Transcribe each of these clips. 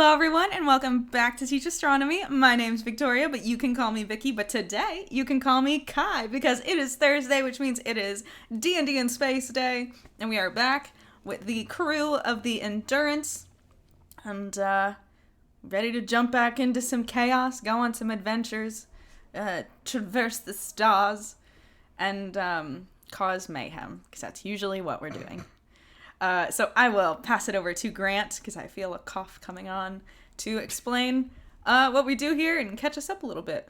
Hello everyone and welcome back to Teach Astronomy. My name's Victoria, but you can call me Vicky, but today you can call me Kai because it is Thursday, which means it is D&D and Space Day, and we are back with the crew of the Endurance and ready to jump back into some chaos, go on some adventures, traverse the stars, and cause mayhem, because that's usually what we're doing. So I will pass it over to Grant, because I feel a cough coming on, to explain what we do here and catch us up a little bit.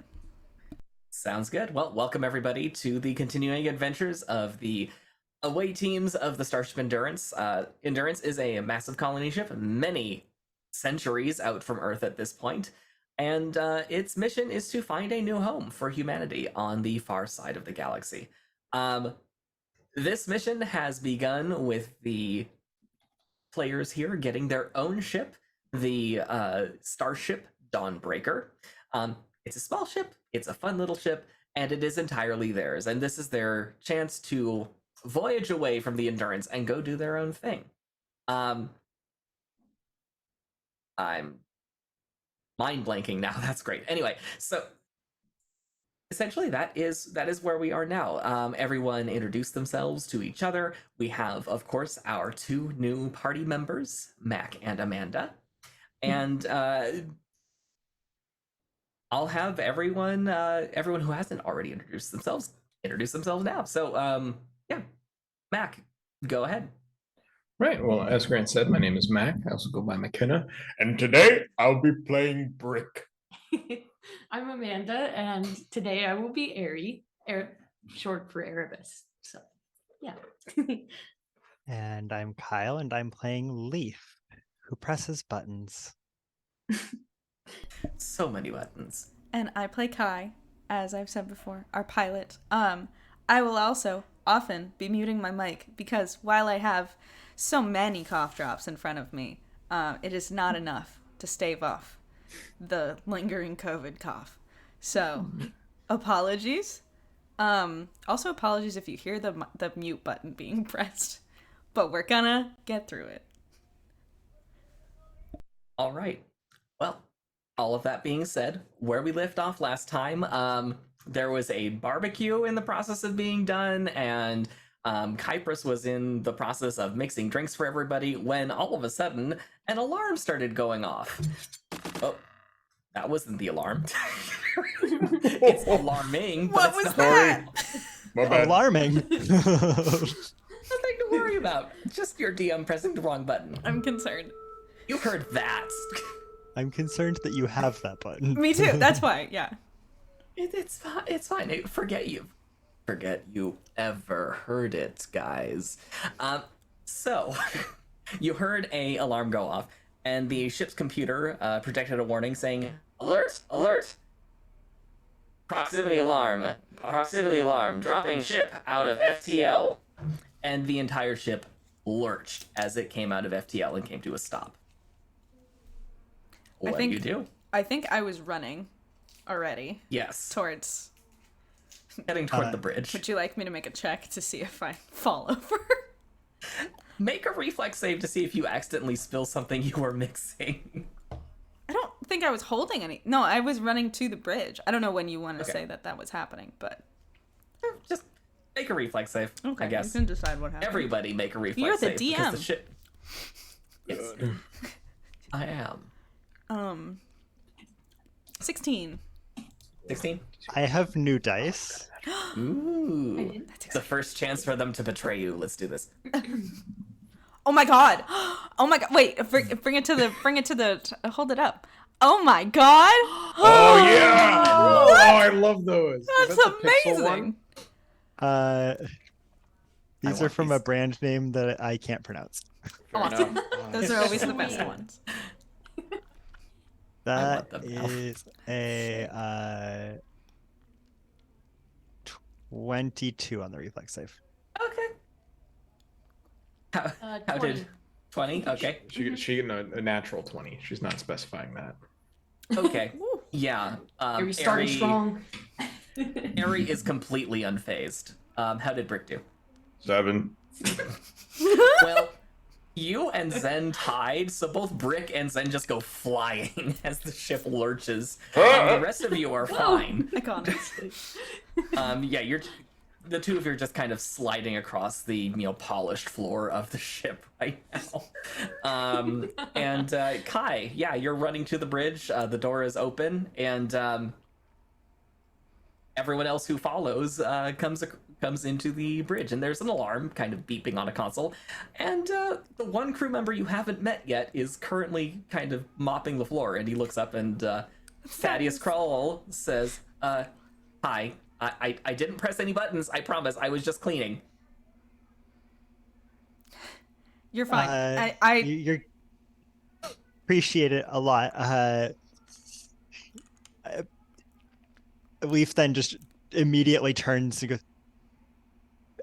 Sounds good. Well, welcome everybody to the continuing adventures of the away teams of the Starship Endurance. Endurance is a massive colony ship, many centuries out from Earth at this point, and its mission is to find a new home for humanity on the far side of the galaxy. This mission has begun with the players here getting their own ship, the Starship Dawnbreaker. It's a small ship, it's a fun little ship, and it is entirely theirs. And this is their chance to voyage away from the Endurance and go do their own thing. I'm mind blanking now. That's great. Anyway, so essentially, that is where we are now. Everyone introduced themselves to each other. We have, of course, our two new party members, Mac and Amanda. And I'll have everyone who hasn't already introduce themselves now. So, yeah, Mac, go ahead. Right, well, as Grant said, my name is Mac. I also go by McKenna. And today, I'll be playing Brick. I'm Amanda, and today I will be Airy, short for Erebus. So, yeah. And I'm Kyle, and I'm playing Leaf, who presses buttons. So many buttons. And I play Kai, as I've said before, our pilot. I will also often be muting my mic because while I have so many cough drops in front of me, it is not enough to stave off the lingering COVID cough. So, apologies. Also apologies if you hear the mute button being pressed, but we're gonna get through it. All right. Well, all of that being said, where we left off last time, there was a barbecue in the process of being done, and Kypris was in the process of mixing drinks for everybody when all of a sudden an alarm started going off. Oh, that wasn't the alarm. It's alarming. What was that? My bad. Alarming. Nothing to worry about. Just your DM pressing the wrong button. I'm concerned. You heard that. I'm concerned that you have that button. Me too. That's why. Yeah. It's fine. It's fine. Forget you ever heard it, guys. So you heard a alarm go off, and the ship's computer projected a warning saying, "Alert! Alert! Proximity alarm! Proximity alarm! Dropping ship out of FTL!" And the entire ship lurched as it came out of FTL and came to a stop. What do you do? I think I was running already. Yes. Towards. Heading toward the bridge. Would you like me to make a check to see if I fall over? Make a reflex save to see if you accidentally spill something you were mixing. I don't think I was holding any. No, I was running to the bridge. I don't know when you want to say that was happening, but just make a reflex save. Okay, I guess. You can decide what happened. Everybody make a reflex You're the save. Because DM. the ship... I am. 16. 16? I have new dice. Ooh. The first chance for them to betray you. Let's do this. Oh my god. Oh my god. Wait, bring it to the hold it up. Oh my god. Oh, yeah! Oh, I love those. That's Is that the Pixel amazing. one? These are from a brand name that I can't pronounce. Awesome. Those are always the best ones. That them now. is a 22 on the reflex save. Okay. How 20. did... 20? Okay. She getting a natural 20. She's not specifying that. Okay. Yeah. Airy starting strong. Airy is completely unfazed. How did Brick do? 7. Well, You and Zen tied, so both Brick and Zen just go flying as the ship lurches. The rest of you are fine. Iconic. Yeah, you're the two of you are just kind of sliding across the polished floor of the ship right now. And Kai, yeah, you're running to the bridge. The door is open, and everyone else who follows comes into the bridge, and there's an alarm kind of beeping on a console. And the one crew member you haven't met yet is currently kind of mopping the floor, and he looks up and Thaddeus Kroll says, "Hi, I didn't press any buttons. I promise. I was just cleaning." You're fine. You're appreciate it a lot. Leaf then just immediately turns and goes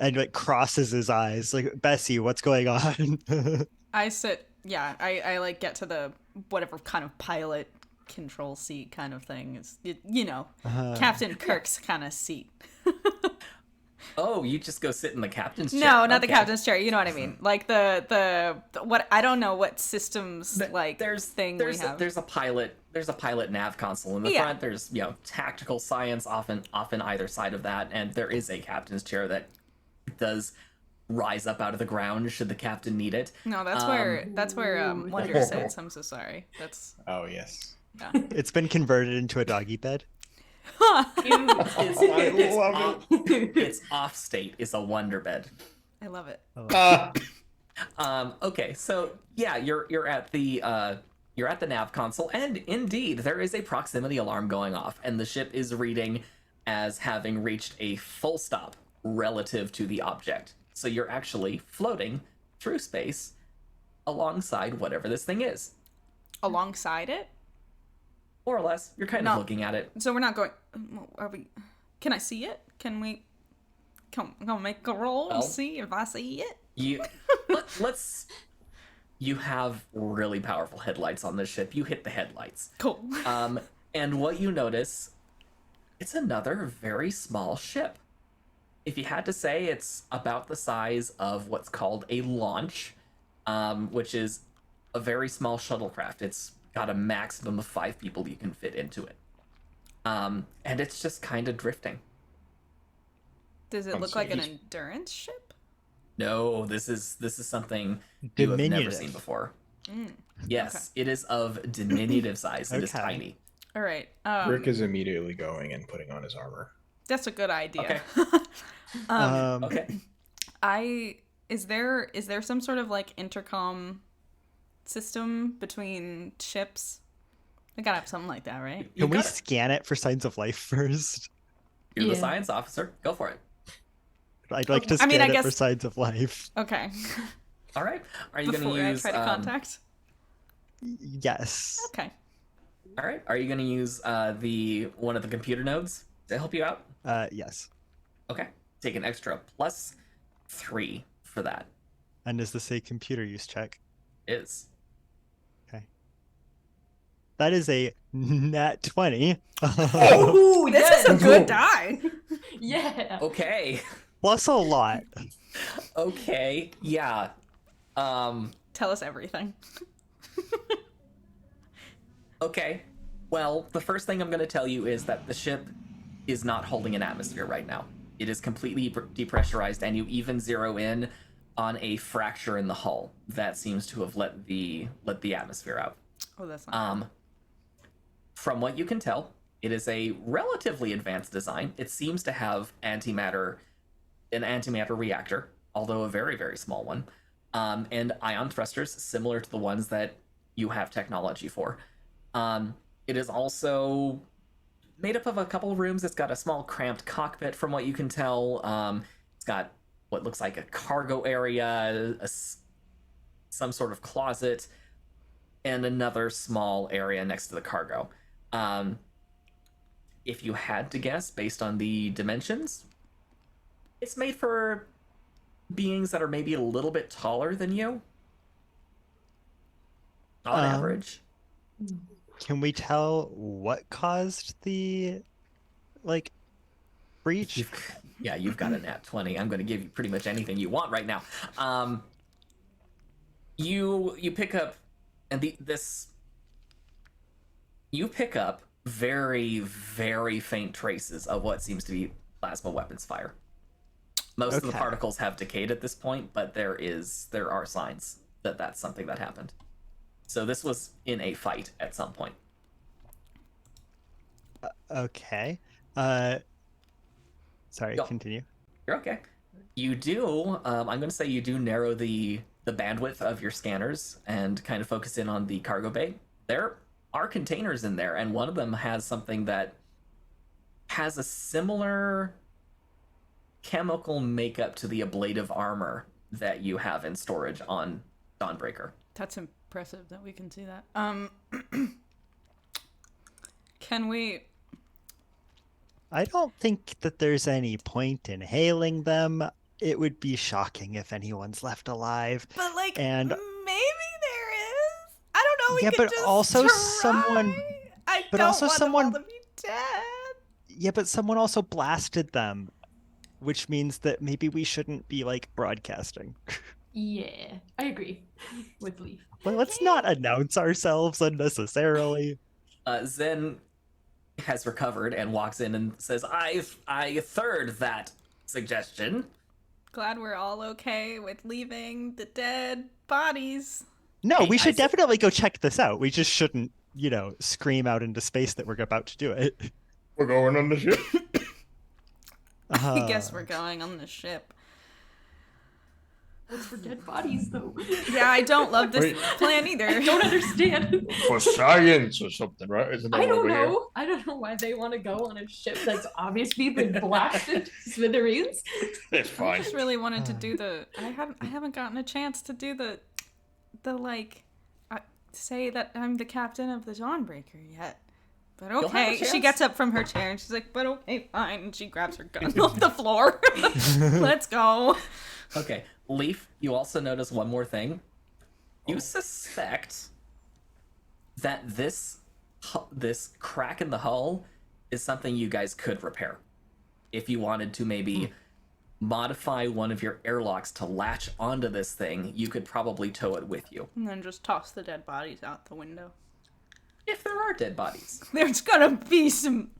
and like crosses his eyes like, Bessie, what's going on? I sit. Yeah, I like get to the whatever kind of pilot control seat kind of thing. It's Captain Kirk's kind of seat. Oh, you just go sit in the captain's chair. No, not the Okay. captain's chair. You know what I mean? Like the what I don't know what systems like there's thing we have. there's a pilot nav console in the Yeah. front. There's tactical science often either side of that, and there is a captain's chair that does rise up out of the ground should the captain need it. No, that's where Wonder sits. I'm so sorry. That's Oh yes. It's been converted into a doggy bed. It's love its off state is a wonder bed. I love it. Okay, so yeah, you're at the nav console, and indeed there is a proximity alarm going off, and the ship is reading as having reached a full stop relative to the object. So you're actually floating through space alongside whatever this thing is. Alongside it? More or less, you're kind No. of looking at it. So we're not going. Are we? Can I see it? Can we? Come make a roll and Well, see if I see it. You let's. You have really powerful headlights on this ship. You hit the headlights. Cool. And what you notice, it's another very small ship. If you had to say, it's about the size of what's called a launch, which is a very small shuttlecraft. It's got a maximum of 5 people you can fit into it. And it's just kind of drifting. Does it I'm look like an sorry. endurance ship? No, this is something you have never Diminutive. seen before. Mm. Yes, it is of diminutive size. It is Okay. tiny. All right. Rick is immediately going and putting on his armor. That's a good idea. Okay. Is there some sort of like intercom system between ships? I gotta have something like that, right? You Can we got it. scan it for signs of life first? You're the Yeah. science officer. Go for it. I'd like to I scan mean, I it for guess- signs of life. Okay. All right. Are you going Before to I use? try to contact. Yes. Okay. All right. Are you going to use the one of the computer nodes to help you out? Yes. Okay. Take an extra +3 for that. And is this a computer use check? Is That is a nat 20. Ooh, this is a good die. Yeah. okay. Plus a lot. Okay. Yeah. Tell us everything. Okay. Well, the first thing I'm going to tell you is that the ship is not holding an atmosphere right now. It is completely depressurized, and you even zero in on a fracture in the hull that seems to have let the atmosphere out. Oh, that's not. From what you can tell, it is a relatively advanced design. It seems to have an antimatter reactor, although a very, very small one, and ion thrusters similar to the ones that you have technology for. It is also made up of a couple of rooms. It's got a small cramped cockpit from what you can tell. It's got what looks like a cargo area, some sort of closet, and another small area next to the cargo. If you had to guess based on the dimensions, it's made for beings that are maybe a little bit taller than you. On average. Can we tell what caused the breach? You've got a nat 20. I'm going to give you pretty much anything you want right now. you pick up, and you pick up very, very faint traces of what seems to be plasma weapons fire. Most of the Okay. particles have decayed at this point, but there are signs that that's something that happened. So this was in a fight at some point. Okay. Sorry, Go. continue. You're okay. You do. I'm going to say you do narrow the bandwidth of your scanners and kind of focus in on the cargo bay. There are containers in there, and one of them has something that has a similar chemical makeup to the ablative armor that you have in storage on Dawnbreaker. That's impressive that we can see that. Can we? I don't think that there's any point in hailing them. It would be shocking if anyone's left alive. But like, And- maybe there is. I don't know. We Yeah, could but just also try. someone- I but don't also want someone- them all to be dead. Yeah, but someone also blasted them, which means that maybe we shouldn't be like broadcasting. Yeah, I agree with Leaf. Well, let's not announce ourselves unnecessarily. Zen has recovered and walks in and says, I third that suggestion. Glad we're all okay with leaving the dead bodies. No, Hey, we I should said- definitely go check this out. We just shouldn't, scream out into space that we're about to do it. We're going on the ship. I guess we're going on the ship. What's for dead bodies, though? Yeah, I don't love this Wait. plan either. I don't understand. For science or something, right? Isn't that I what don't we're here? know. I don't know why they want to go on a ship that's obviously been blasted to smithereens. It's I fine. just really wanted to do the. I haven't gotten a chance to do the like, say that I'm the captain of the Dawnbreaker yet. But have a okay, she chance. gets up from her chair and she's like, "But okay, fine." And she grabs her gun off the floor. Let's go. Okay, Leaf, you also notice one more thing. You suspect that this crack in the hull is something you guys could repair. If you wanted to maybe modify one of your airlocks to latch onto this thing, you could probably tow it with you. And then just toss the dead bodies out the window. If there are dead bodies. There's gonna be some.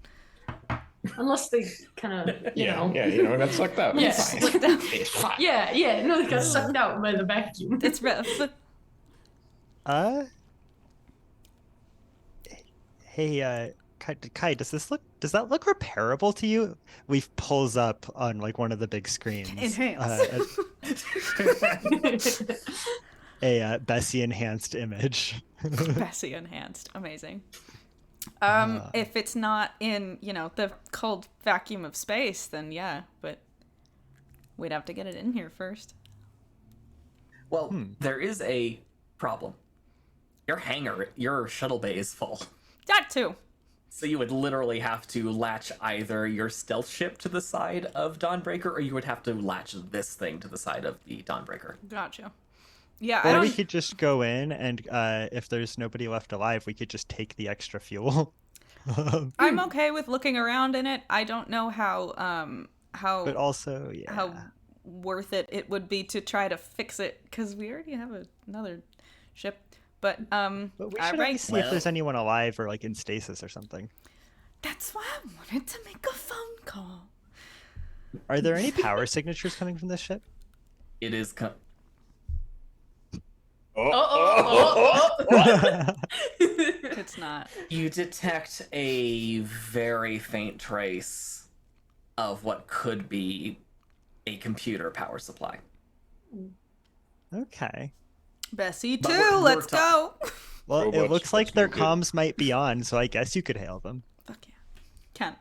Unless they kind of, you know. Yeah, got sucked out. Yeah. It's fine. It's fine. Yeah, no, they got sucked out by the vacuum. It's rough. Hey, Kai, does that look repairable to you? We've pulls up on like one of the big screens. Enhance. A Bessie enhanced image. Bessie enhanced. Amazing. If it's not in, the cold vacuum of space, then yeah, but we'd have to get it in here first. Well, there is a problem. Your shuttle bay is full. That too. So you would literally have to latch either your stealth ship to the side of Dawnbreaker, or you would have to latch this thing to the side of the Dawnbreaker. Gotcha. Yeah, Or I we don't. could just go in and if there's nobody left alive, we could just take the extra fuel. I'm okay with looking around in it. I don't know how But also, yeah. how worth it would be to try to fix it because we already have another ship. But But we should alright. always see if there's anyone alive or like in stasis or something. That's why I wanted to make a phone call. Are there any power signatures coming from this ship? It is. It's not. You detect a very faint trace of what could be a computer power supply. Okay. Bessie But too. we're Let's go. Well, it Robots looks like supposed to their be good. comms might be on, so I guess you could hail them. Fuck yeah. Can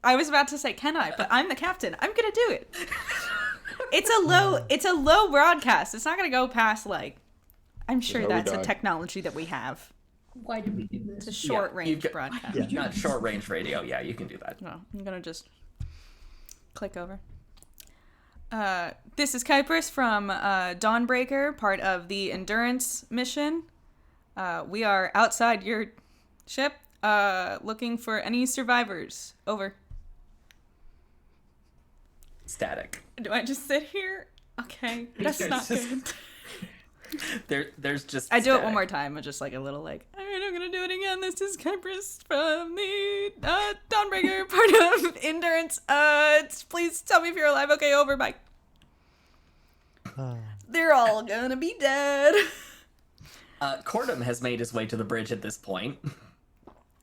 I was about to say can I, but I'm the captain. I'm gonna do it. It's a low broadcast. It's not gonna go past like. I'm sure how we that's a die. technology that we have. Why did we do It's a this? short you range get- broadcast. Yeah. Not short range radio. Yeah, you can do that. No, I'm gonna just click over. This is Kuipers from Dawnbreaker, part of the Endurance mission. We are outside your ship, looking for any survivors. Over. Static. Do I just sit here? Okay, that's not good. There's just I do it one static. more time. It's just like a little like, all right, I'm gonna do it again. This is Kypris from the Dawnbreaker part of Endurance. Please tell me if you're alive. Okay, over. Bye. They're all gonna be dead. Cordum has made his way to the bridge at this point.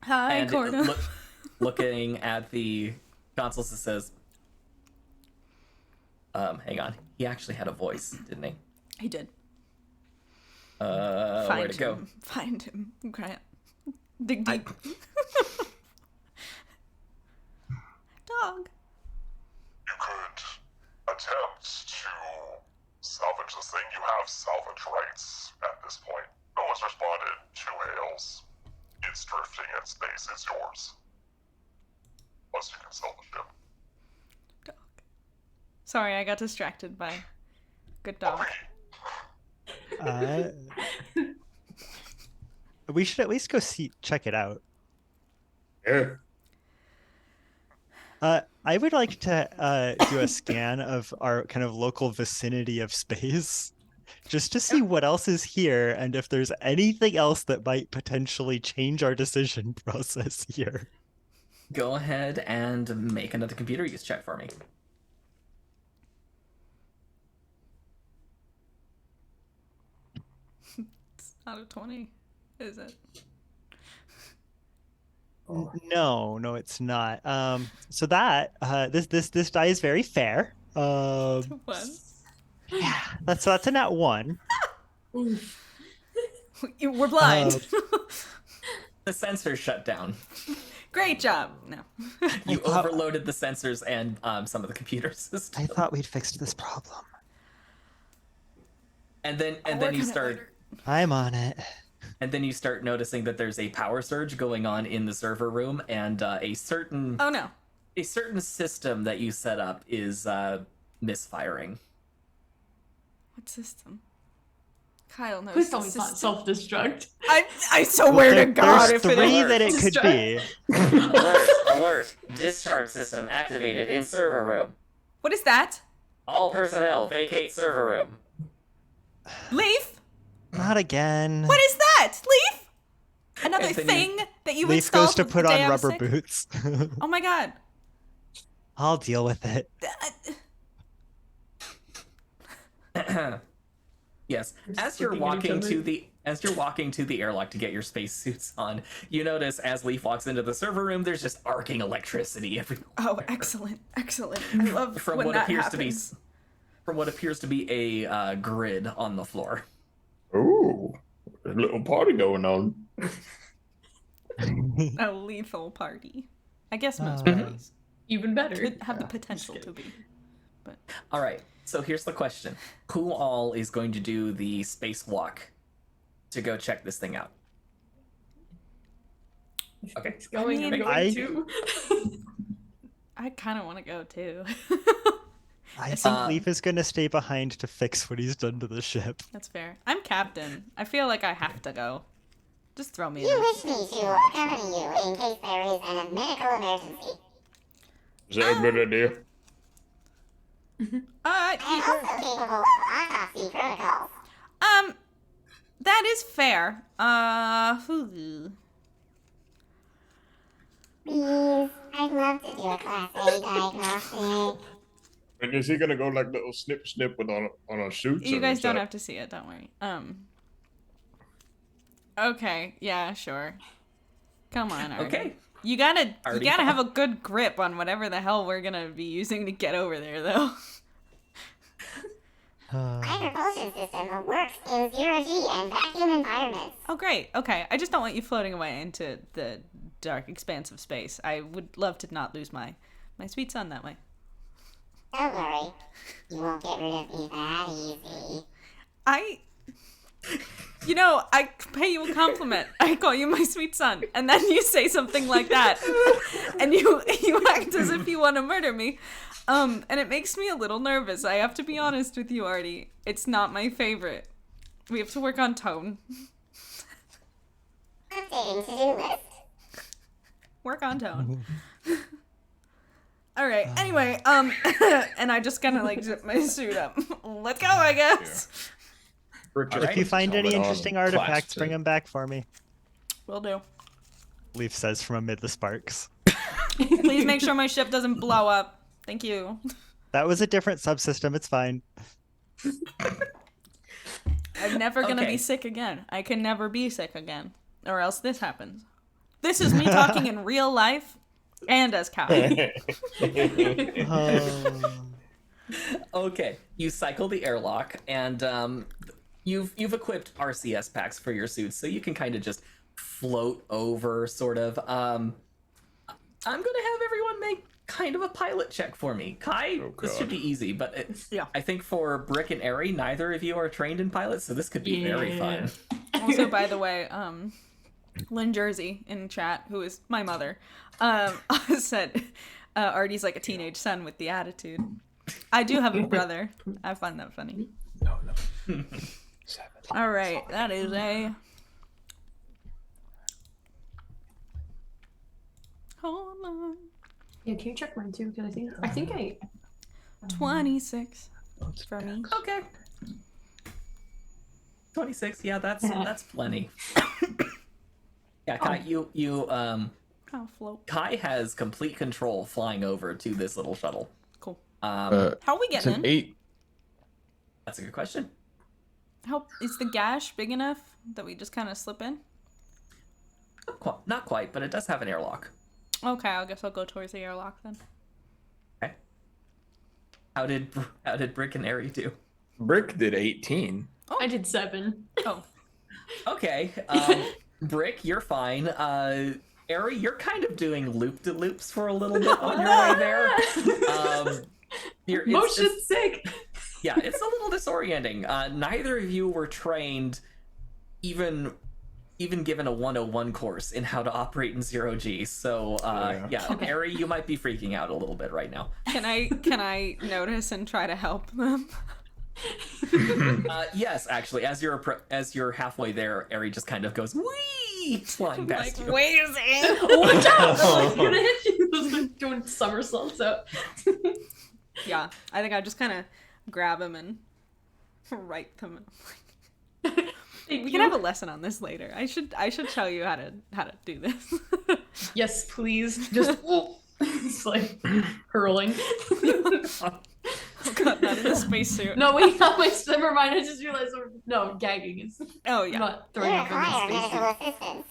Hi, And Corda. looking at the consoles, it says, hang on. He actually had a voice, didn't he? He did. Where'd it go? Him. Find him. Okay. Dig deep. Dog. You could attempt to salvage this thing. You have salvage rights at this point. No one's responded to hails. It's drifting in space. It's yours. Plus, you can sell the ship. Dog. Sorry, I got distracted by good dog. We should at least go check it out. Yeah. I would like to do a scan of our kind of local vicinity of space, just to see what else is here and if there's anything else that might potentially change our decision process here. Go ahead and make another computer use check for me. It's not a 20, is it? No, it's not. So that this die is very fair. One. Yeah, that's a nat 1. We're blind. The sensors shut down. Great job. No. You thought- overloaded the sensors and some of the computer systems. I thought we'd fixed this problem. And then I'll then work you on it start later. I'm on it. and then you start noticing that there's a power surge going on in the server room, and a certain Oh no. system that you set up is misfiring. What system? Kyle knows. Please the tell me it's not system. self-destruct. I swear to God There's if it three is. that it could be. Alert! Discharge system activated in server room. What is that? All personnel vacate server room. Leaf? Not again. What is that? Leaf? Another Anthony, thing that you Leaf installed goes to the put day on I was rubber sick? boots. Oh my God. I'll deal with it. Yes. Just As you're looking at each walking to the airlock to get your spacesuits on, you notice as Leaf walks into the server room, there's just arcing electricity everywhere. Oh, excellent. Excellent. I love From when what that appears happens. to be a grid on the floor. Ooh, there's a little party going on. A lethal party. I guess most Uh, parties Even better. could have the potential to be. All right. So here's the question: who all is going to do the spacewalk to go check this thing out? Okay. It's going. I mean, I'm going I- to. I kind of want to go too. I think Leaf is going to stay behind to fix what he's done to the ship. That's fair. I'm captain. I feel like I have to go. Just throw me in. You wish me to accompany you in case there is a medical emergency. Is that a good idea? I'm also capable of autopsy protocols. That is fair. Please, I'd love to do a Class A diagnostic. And is he gonna go like little snip with on our suits? You or guys is don't that- have to see it. Don't worry. Okay. Yeah. Sure. Come on. Artie. Okay. You gotta Already have a good grip on whatever the hell we're gonna be using to get over there, though. My propulsion system works in zero-G and vacuum environments. Oh, great. Okay. I just don't want you floating away into the dark expanse of space. I would love to not lose my sweet son that way. Don't worry, you won't get rid of me that easy. I pay you a compliment. I call you my sweet son, and then you say something like that, and you act as if you want to murder me, and it makes me a little nervous. I have to be honest with you, Artie. It's not my favorite. We have to work on tone. Updating to-do list. Work on tone. All right. Anyway, and I just kind of like zip my suit up. Let's go, I guess. If you find any interesting artifacts, bring them back for me. Will do. Leaf says from amid the sparks. Please make sure my ship doesn't blow up. Thank you. That was a different subsystem. It's fine. I'm never gonna Okay. be sick again. I can never be sick again. Or else this happens. This is me talking in real life and as Kai. Oh. Okay, you cycle the airlock, and you've equipped RCS packs for your suits, so you can kind of just float over, sort of. I'm gonna have everyone make kind of a pilot check for me. Kai, this should be easy, but Yeah. I think for Brick and Ari, neither of you are trained in pilots, so this could be very fun. Also, by the way, Lynn Jersey in chat, who is my mother, said Artie's like a teenage son with the attitude. I do have a brother. I find that funny. No. All right, that is a. Hold on. Yeah, can you check mine too? Because I think I 26 for me. Okay. 26, yeah, that's plenty. Yeah, Kai, you I'll float. Kai has complete control flying over to this little shuttle. Cool. Um, How are we It's getting an in? 8. that's a good question. How is the gash big enough that we just kind of slip in? Not quite, but it does have an airlock. Okay, I guess I'll go towards the airlock then. Okay. How did Brick and Ari do? Brick did 18. I did 7. Oh, Okay. Brick, you're fine. Ari, you're kind of doing loop-de-loops for a little bit on your way there. Motion sick. Yeah, it's a little disorienting. Neither of you were trained, even given a 101 course in how to operate in 0G. So, yeah, Ari, you might be freaking out a little bit right now. can I notice and try to help them? Yes, actually, as you're halfway there, Ari just kind of goes wee, flying past you. Wait a second. Watch out! I'm gonna hit you. Doing somersaults out. Yeah, I think I just kind of grab him and right them. We can have a lesson on this later. I should show you how to do this. Yes, please. Just it's like hurling. Oh god, not in a spacesuit. No, wait, not my never mind. I just realized. No, gagging is. Oh I'm yeah. not throwing You up in require the visual space. assistance.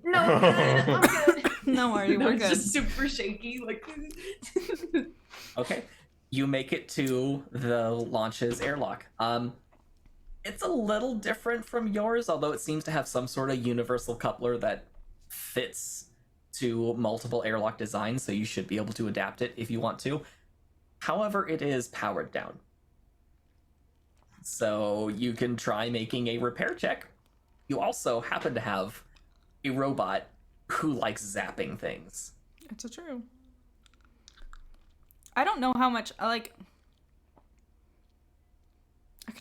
No, I'm good. No worry, No, we're it's good. just super shaky. Like. Okay, you make it to the launch's airlock. It's a little different from yours, although it seems to have some sort of universal coupler that fits to multiple airlock designs, so you should be able to adapt it if you want to. However, it is powered down. So you can try making a repair check. You also happen to have a robot who likes zapping things. It's a true. I don't know how much I could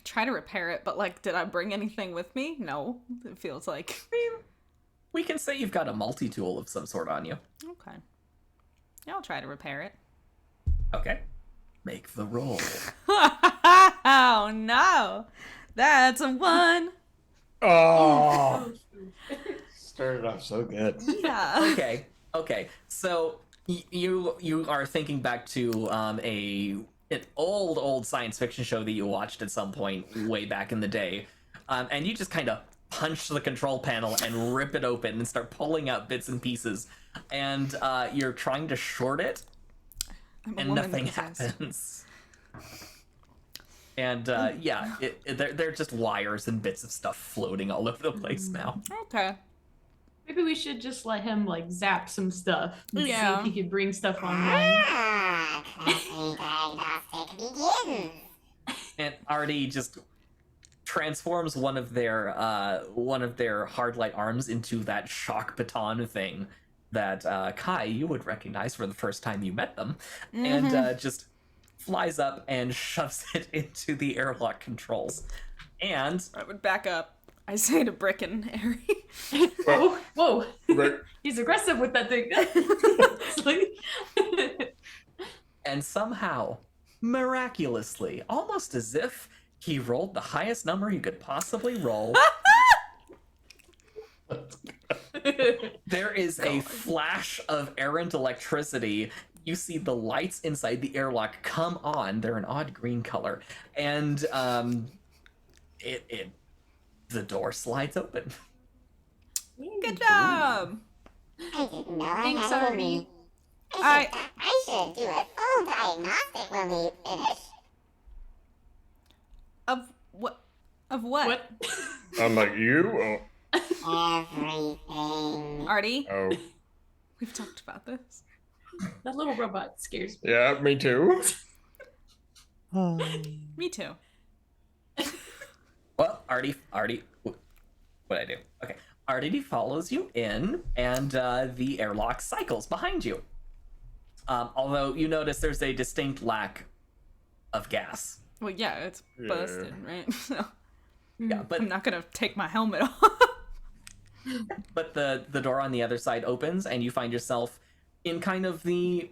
try to repair it, but did I bring anything with me? No. It feels like. We can say you've got a multi-tool of some sort on you. Okay. Yeah, I'll try to repair it. Okay. Make the roll. Oh no! That's a 1. Oh, started off so good. Yeah. Okay. So you are thinking back to an old science fiction show that you watched at some point way back in the day, and you just kind of punch the control panel and rip it open and start pulling out bits and pieces, and you're trying to short it, I'm a and woman nothing possessed. happens. And yeah, they're just wires and bits of stuff floating all over the place now. Okay. Maybe we should just let him zap some stuff. And see Yeah. if he could bring stuff online. Ah, classy diagnostic begins. And Artie just transforms one of their hard light arms into that shock baton thing that Kai, you would recognize for the first time you met them, and just flies up and shoves it into the airlock controls. And I would back up. I say to Brick and Harry. Whoa. Brick, He's aggressive with that thing. It's like- and somehow, miraculously, almost as if He rolled the highest number he could possibly roll. There is a flash of errant electricity. You see the lights inside the airlock come on. They're an odd green color, and the door slides open. Good job. I didn't know I Thanks, had Artie. any. I should do a full diagnostic when we finish. Of what? Of what? What? I'm like you. Everything. Artie, Oh, we've talked about this. That little robot scares me. yeah, me too. Me too. Well, Artie, what'd I do? Okay, Artie follows you in, and the airlock cycles behind you. Although you notice there's a distinct lack of gas. Well, yeah, it's Yeah. busted, right? So Yeah, but I'm not gonna take my helmet off. but the door on the other side opens, and you find yourself in kind of the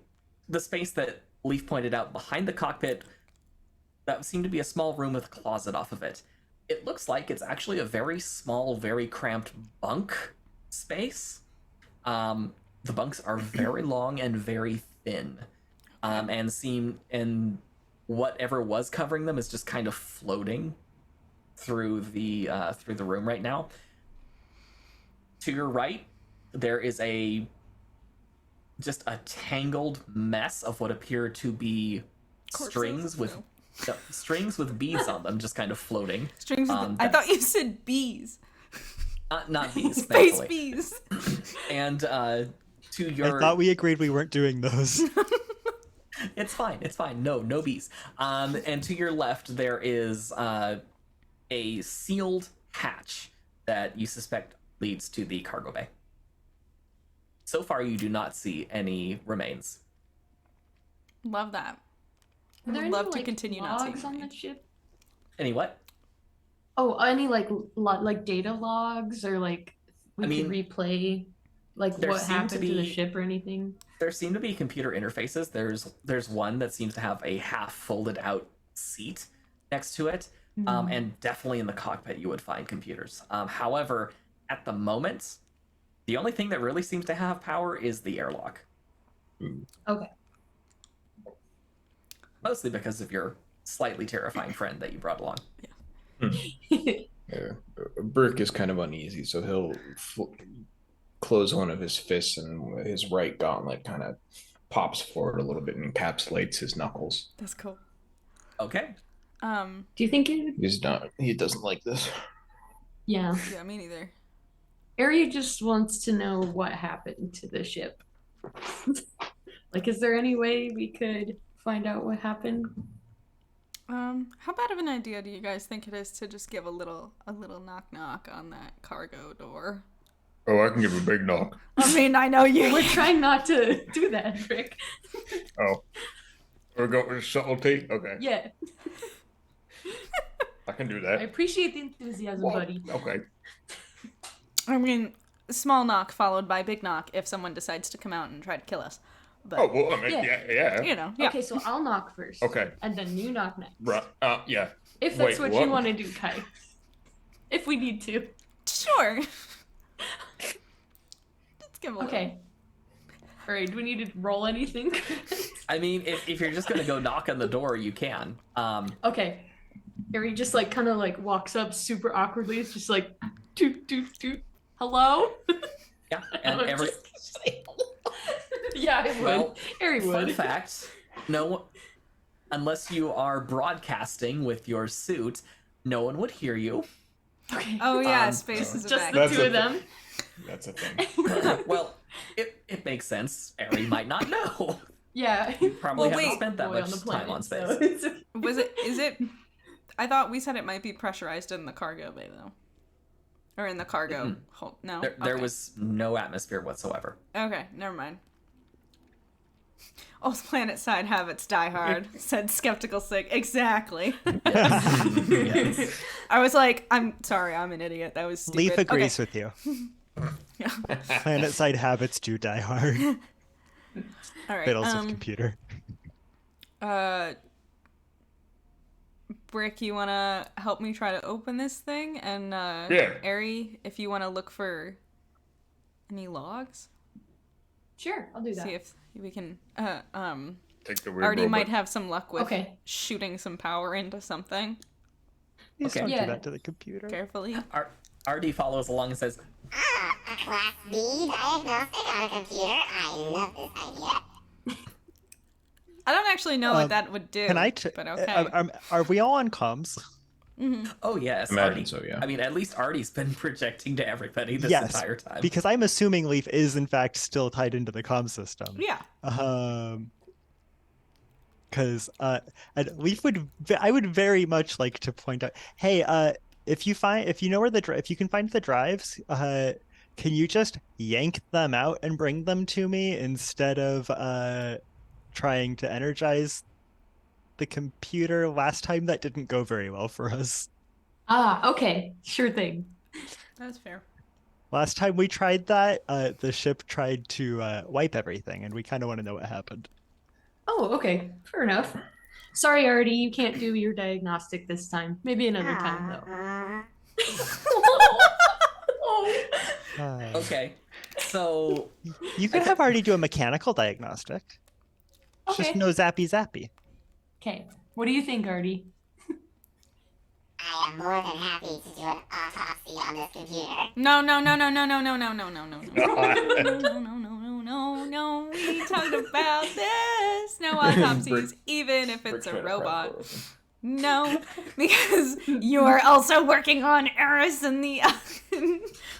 space that Leaf pointed out behind the cockpit. That seemed to be a small room with a closet off of it. It looks like it's actually a very small, very cramped bunk space. The bunks are very long and very thin, and whatever was covering them is just kind of floating through the room right now. To your right, there is just a tangled mess of what appear to be Corpses? strings with No. no, strings with beads on them, just kind of floating. Strings. With I thought you said bees. Not bees, Space thankfully. bees. And to I your, thought we agreed we weren't doing those. it's fine. No bees. And to your left, there is a sealed hatch that you suspect leads to the cargo bay. So far, you do not see any remains. Love that. Are there Would any, love to like, continue not seeing logs on the remains. ship? Any what? Oh, any like data logs or like we I could mean, replay like there what seem to happened to the be- ship or anything? There seem to be computer interfaces. There's one that seems to have a half folded out seat next to it, and definitely in the cockpit you would find computers. However, at the moment, the only thing that really seems to have power is the airlock. Okay. Mostly because of your slightly terrifying friend that you brought along. Yeah. Brick is kind of uneasy, so he'll close one of his fists, and his right gauntlet kind of pops forward a little bit and encapsulates his knuckles. That's cool. Okay. Do you think it? He doesn't like this. Yeah. Yeah, me neither. Ari just wants to know what happened to the ship. Like, is there any way we could find out what happened? How bad of an idea do you guys think it is to just give a little knock on that cargo door? Oh, I can give a big knock. I mean, I know you. We're trying not to do that, Rick. Oh, we're going with subtlety. Okay, Yeah. I can do I that. appreciate the enthusiasm, Well, buddy. okay. I mean, small knock followed by big knock if someone decides to come out and try to kill us. But Oh well, I mean, Yeah. yeah. you know, yeah. Okay, so I'll knock first. Okay. And then you knock next. Right. Yeah. If that's Wait, what you what? want to do, Kai. If we need to. Sure. Let's give a Okay. Alright, do we need to roll anything? I mean, if you're just gonna go knock on the door, you can. Okay. Ari just like kind of like walks up super awkwardly. It's just like toot toot toot. Hello? Yeah, and I'm every just gonna say hello. Yeah, I would. well, Ari fun would. fact, no, unless you are broadcasting with your suit, no one would hear you. Okay. Oh yeah, Um, space is a Just back. the That's two a of them. That's a thing. Well, it makes sense. Ari might not know. Yeah. Probably Well, haven't wait. spent that Boy much on the time on space. so it's- Was it? Is it? I thought we said it might be pressurized in the cargo bay though, or in the cargo hold. No, There Okay. was no atmosphere whatsoever. Okay, never mind. All planet side habits die hard, said skeptical sick. Exactly. Yes. I was like, I'm sorry, I'm an idiot. That was stupid. Leaf agrees Okay. with you. Yeah. Planet side habits do die hard. All right. Fiddles with computer. Brick, you want to help me try to open this thing? And Yeah. Ari, if you want to look for any logs? Sure, I'll do that. See if we can... Take the weird Artie robot. might have some luck with Okay. shooting some power into something. Please Okay. don't Yeah. do that to the computer. Carefully. Artie follows along and says, A Class B diagnostic on a computer? I love this idea. I don't actually know what that would do. Can I? But okay. Are we all on comms? "Oh yes, Imagine Artie." so, yeah. I mean, at least Artie's been projecting to everybody this Yes, entire time. Because I'm assuming Leaf is in fact still tied into the comm system. Yeah. Because and Leaf I would very much like to point out, hey, if you know where if you can find the drives, can you just yank them out and bring them to me instead of trying to energize the computer? Last time that didn't go very well for us. Okay. Sure thing. That's fair. Last time we tried that, the ship tried to wipe everything, and we kind of want to know what happened. Oh, okay. Fair enough. Sorry, Artie, you can't do your diagnostic this time. Maybe another time, though. Okay, so You could have already do a mechanical diagnostic. It's Okay. just no zappy zappy. Okay. What do you think, Artie? I am more than happy to do an autopsy on this computer. No. No. We talked about this. No autopsies, even if it's a robot. No, because you are also working on Eris in the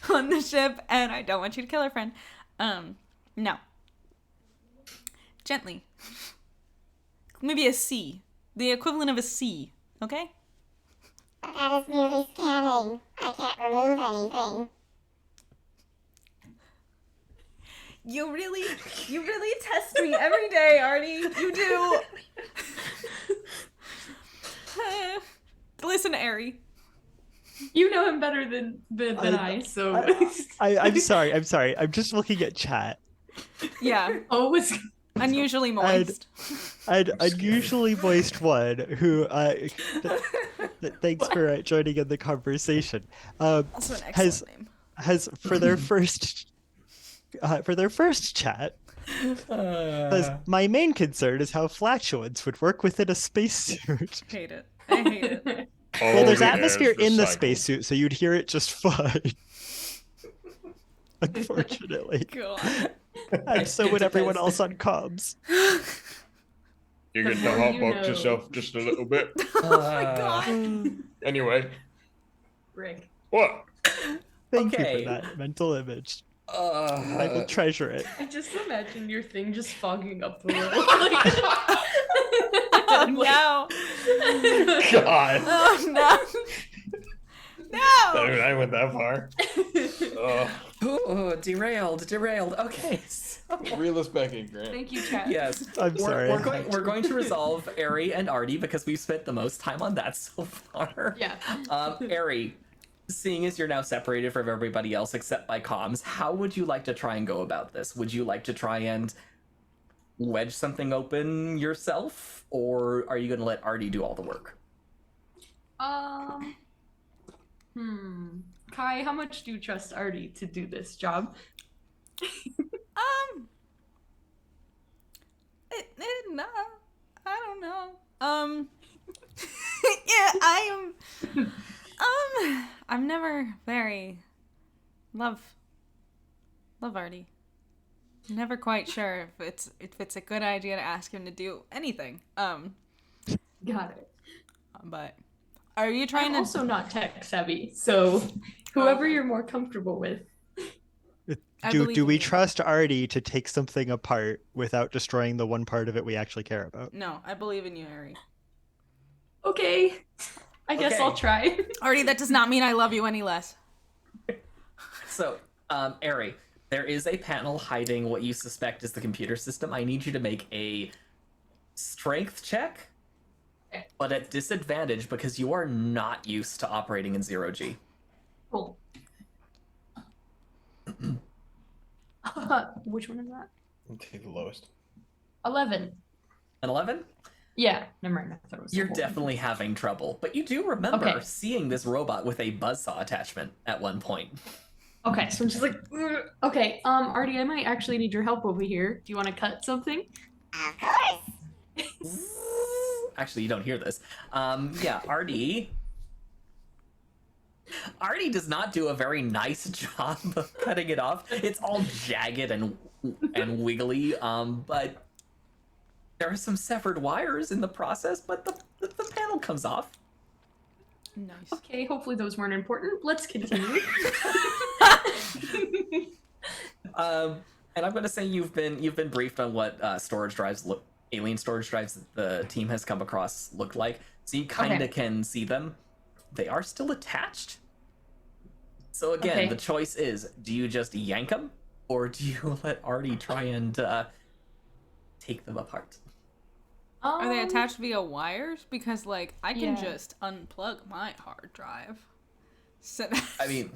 on the ship, and I don't want you to kill her friend. No. Gently. Maybe a C. The equivalent of a C. Okay? But that is merely scanning. I can't remove anything. You really test me every day, Artie. You do. Listen, Ari. You know him better than I, so. I'm sorry. I'm just looking at chat. Yeah, Oh, it's. unusually moist. I'd unusually moist one who thanks for joining in the conversation. Also an excellent name. Has for their first chat. Says, my main concern is how flatulence would work within a spacesuit. Hate it. I hate it. Well, there's the air atmosphere is in the recycled. spacesuit, so you'd hear it just fine. Unfortunately. God. And so would everyone else on comms. You get The to more you hotbox know. yourself just a little bit. Oh my god. Anyway, Rick. what? Thank Okay. you for that mental image. I will treasure it. I just imagine your thing just fogging up a little. Oh no. God. Oh no. No. I went that far. Ooh, derailed. Okay, so Reel us back in, Grant. Thank you, chat. yes, I'm sorry. We're going to resolve Ari and Artie because we've spent the most time on that so far. Yeah. Ari, seeing as you're now separated from everybody else except by comms, how would you like to try and go about this? Would you like to try and wedge something open yourself, or are you going to let Artie do all the work? Kai, how much do you trust Artie to do this job? No, I don't know. Yeah, I'm never very love Artie. Never quite sure if it's a good idea to ask him to do anything. Got it. But are you trying I'm to also not tech savvy, so whoever you're more comfortable with. I Do believe we in you. trust Artie to take something apart without destroying the one part of it we actually care about? No, I believe in you, Ari. Okay. I guess Okay. I'll try. Artie, that does not mean I love you any less. So, Ari, there is a panel hiding what you suspect is the computer system. I need you to make a strength check, but at disadvantage because you are not used to operating in 0G. Cool. Which one is that? Take the lowest. 11. An 11? Yeah, never mind. I thought it was the You're whole- definitely having trouble, but you do remember Okay. seeing this robot with a buzzsaw attachment at one point. Okay, so I'm just like, "Ugh." Okay, Artie, I might actually need your help over here. Do you want to cut something? Of course. Actually, you don't hear this. Yeah, Artie does not do a very nice job of cutting it off. It's all jagged and wiggly, but there are some severed wires in the process, but the panel comes off. Nice. Okay, hopefully those weren't important. Let's continue. And I'm going to say you've been briefed on what alien storage drives the team has come across look like, so you kind of Okay. can see them. They are still attached. So again, Okay. the choice is: do you just yank them, or do you let Artie try and take them apart? Are they attached via wires? Because like I can Yeah. just unplug my hard drive. So I mean,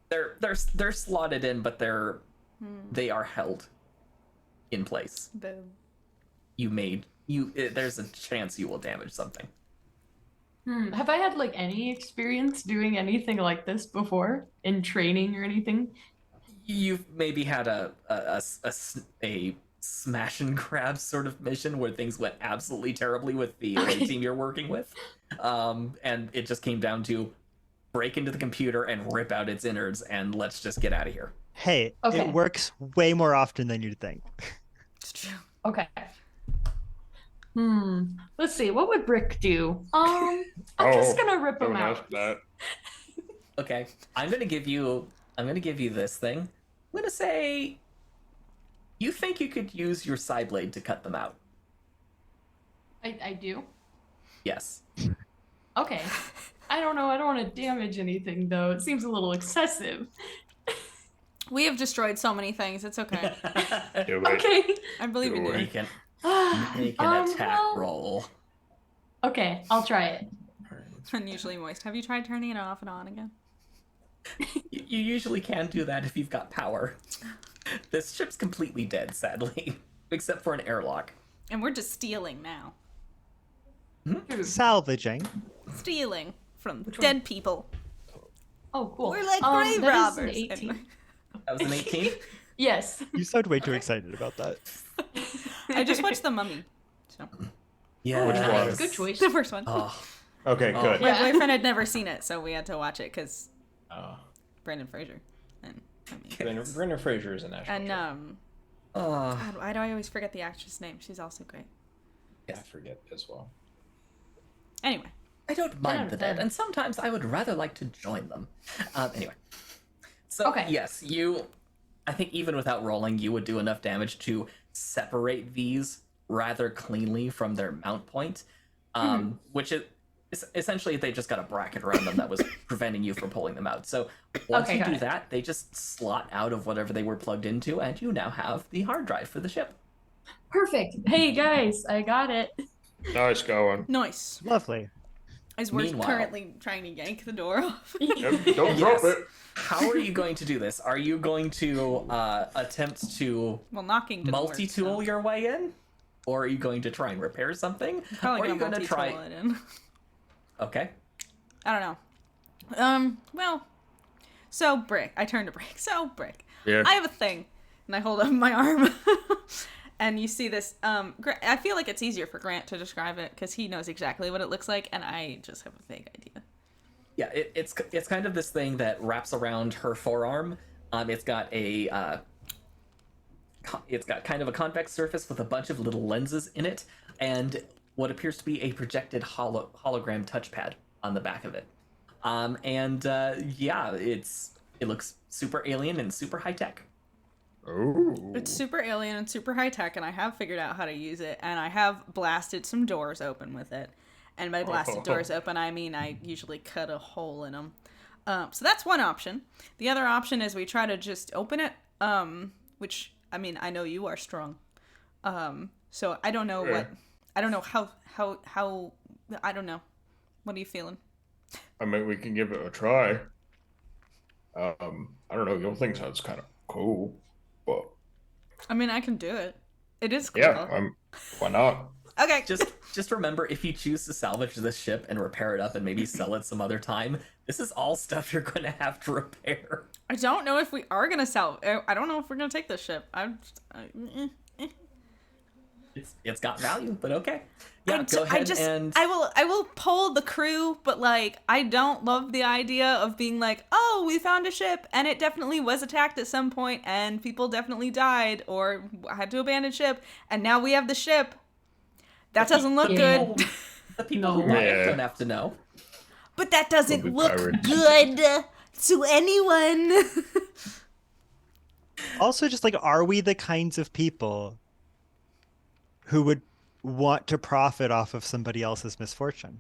they're slotted in, but they are held in place. Boom. There's a chance you will damage something. Have I had like any experience doing anything like this before in training or anything? You've maybe had a smash and grab sort of mission where things went absolutely terribly with the team you're working with, and it just came down to break into the computer and rip out its innards and let's just get out of here. Hey, Okay. it works way more often than you'd think. It's true. Okay. Let's see. What would Brick do? I'm just gonna rip him out. that. Okay, I'm gonna give you this thing. I'm gonna say you think you could use your side blade to cut them out. I do. Yes. Okay. I don't know. I don't want to damage anything though. It seems a little excessive. We have destroyed so many things. It's okay. Do it. Okay. I believe in Do you. Make an attack roll. Okay, I'll try it. Unusually moist. Have you tried turning it off and on again? You usually can do that if you've got power. This ship's completely dead, sadly, except for an airlock. And we're just stealing now. Salvaging. Stealing from Which one? dead people. Oh, cool. We're like that is grave an robbers. 18. Anyway. That was an 18? Yes. You sound way too excited about that. I just watched The Mummy. So Yeah. Which one? Good choice. the first one. Oh, Okay, Oh. good. My Yeah. boyfriend had never seen it, so we had to watch it because Oh. Brendan Fraser. And I mean, Brendan Fraser is a national. and treasure. God, why do I always forget the actress' name? She's also great. I forget as well. Anyway, I don't mind the dead, and sometimes I would rather like to join them. Anyway. So, Okay. yes, I think even without rolling, you would do enough damage to separate these rather cleanly from their mount point, which is essentially they just got a bracket around them that was preventing you from pulling them out. So once Okay, you got do it. that, they just slot out of whatever they were plugged into, and you now have the hard drive for the ship. Perfect. Hey guys, I got it. Nice going. nice. Lovely. As we're Meanwhile- currently trying to yank the door off. Yep, don't drop it. How are you going to do this? Are you going to attempt to Well, knocking to multi-tool the your way in? Or are you going to try and repair something? Probably or are you gonna going to try... multi-tool it in. Okay. I don't know. Well, so Brick. I turn to Brick. So Brick. Yeah. I have a thing, and I hold up my arm, and you see this. I feel like it's easier for Grant to describe it because he knows exactly what it looks like, and I just have a vague idea. Yeah, it's kind of this thing that wraps around her forearm. It's got kind of a convex surface with a bunch of little lenses in it, and what appears to be a projected hologram touchpad on the back of it. Yeah, it looks super alien and super high tech. Ooh. It's super alien and super high tech, and I have figured out how to use it, and I have blasted some doors open with it. And by blasted doors open, I mean I usually cut a hole in them. So that's one option. The other option is we try to just open it, which, I mean, I know you are strong. So I don't know Yeah. I don't know how, I don't know. What are you feeling? I mean, we can give it a try. I don't know. Your thing sounds kind of cool, but I mean, I can do it. It is cool. yeah, why not? Okay. Just remember, if you choose to salvage this ship and repair it up and maybe sell it some other time, this is all stuff you're going to have to repair. I don't know if we are gonna sell. I don't know if we're gonna take this ship. It's got value, but okay. Yeah, go ahead and I will poll the crew, but like I don't love the idea of being like, oh, we found a ship and it definitely was attacked at some point and people definitely died or had to abandon ship and now we have the ship. That doesn't look good. The people who buy it don't have to know. But that doesn't Probably look pirates. good to anyone. Also, just like, are we the kinds of people who would want to profit off of somebody else's misfortune?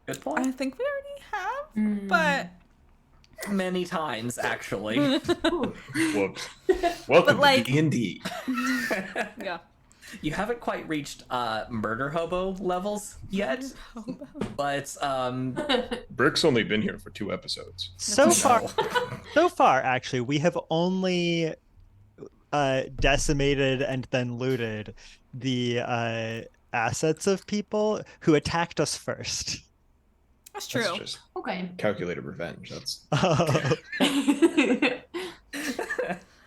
Good point. I think we already have, but Many times, actually. Whoops. Welcome like- to D&D. yeah. You haven't quite reached murder hobo levels yet, but Brick's only been here for 2 episodes. So far, actually, we have only decimated and then looted the assets of people who attacked us first. That's true. That's just Okay. calculated revenge. That's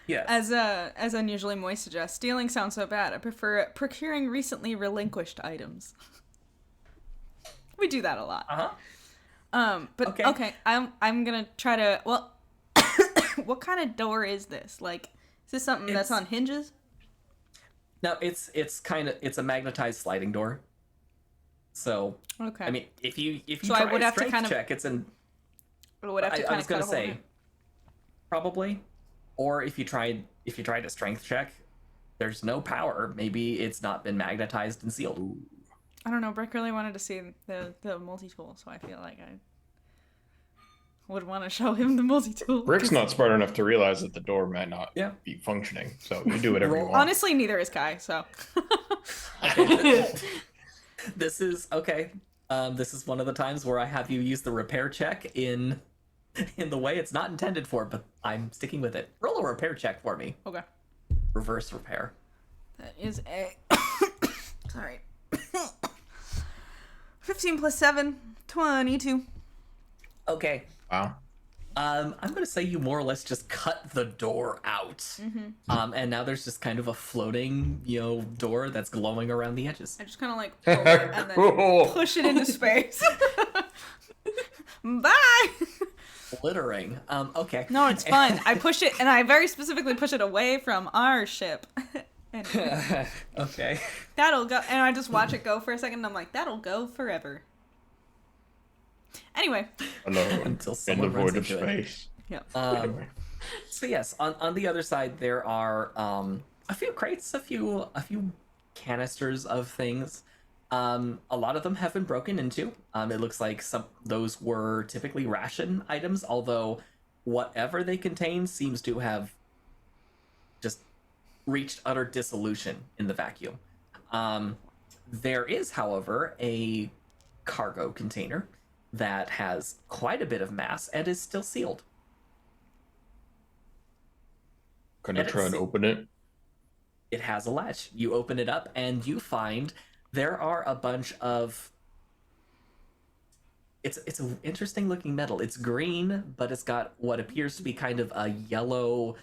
yeah. As unusually moist suggests, stealing sounds so bad. I prefer procuring recently relinquished items. We do that a lot. But okay, I'm gonna try to. Well, what kind of door is this? Like, is this something that's on hinges? No, it's a magnetized sliding door. So Okay. I mean, if you So I try would a have to strength kind of- check, it's an. I would have to I kind was of gonna cut a hole in say, it. probably, or if you tried a strength check, there's no power. Maybe it's not been magnetized and sealed. I don't know. Brick really wanted to see the multi-tool, so I feel like I would want to show him the multi-tool. Brick's not smart enough to realize that the door might not Yeah. be functioning. So you do whatever you want. Honestly, neither is Kai. So This is okay. This is one of the times where I have you use the repair check in the way it's not intended for, but I'm sticking with it. Roll a repair check for me. okay. Reverse repair. That is a sorry. 15 plus 7, 22. Okay. Wow. I'm gonna say you more or less just cut the door out. And now there's just kind of a floating, door that's glowing around the edges. I just kind of like pull it and then Cool. push it into space. Bye. Glittering. Okay. No, it's fun. I push it, and I very specifically push it away from our ship. And Okay. that'll go. And I just watch it go for a second, and I'm like, that'll go forever. Anyway. Alone Until in the someone runs void of into it. space. Yeah. Anyway. So yes, on the other side there are a few crates, a few canisters of things. A lot of them have been broken into. It looks like those were typically ration items, although whatever they contain seems to have just reached utter dissolution in the vacuum. There is, however, a cargo container that has quite a bit of mass and is still sealed. Can I try and open it? It has a latch. You open it up and you find there are a bunch of it's an interesting looking metal. It's green, but it's got what appears to be kind of a yellow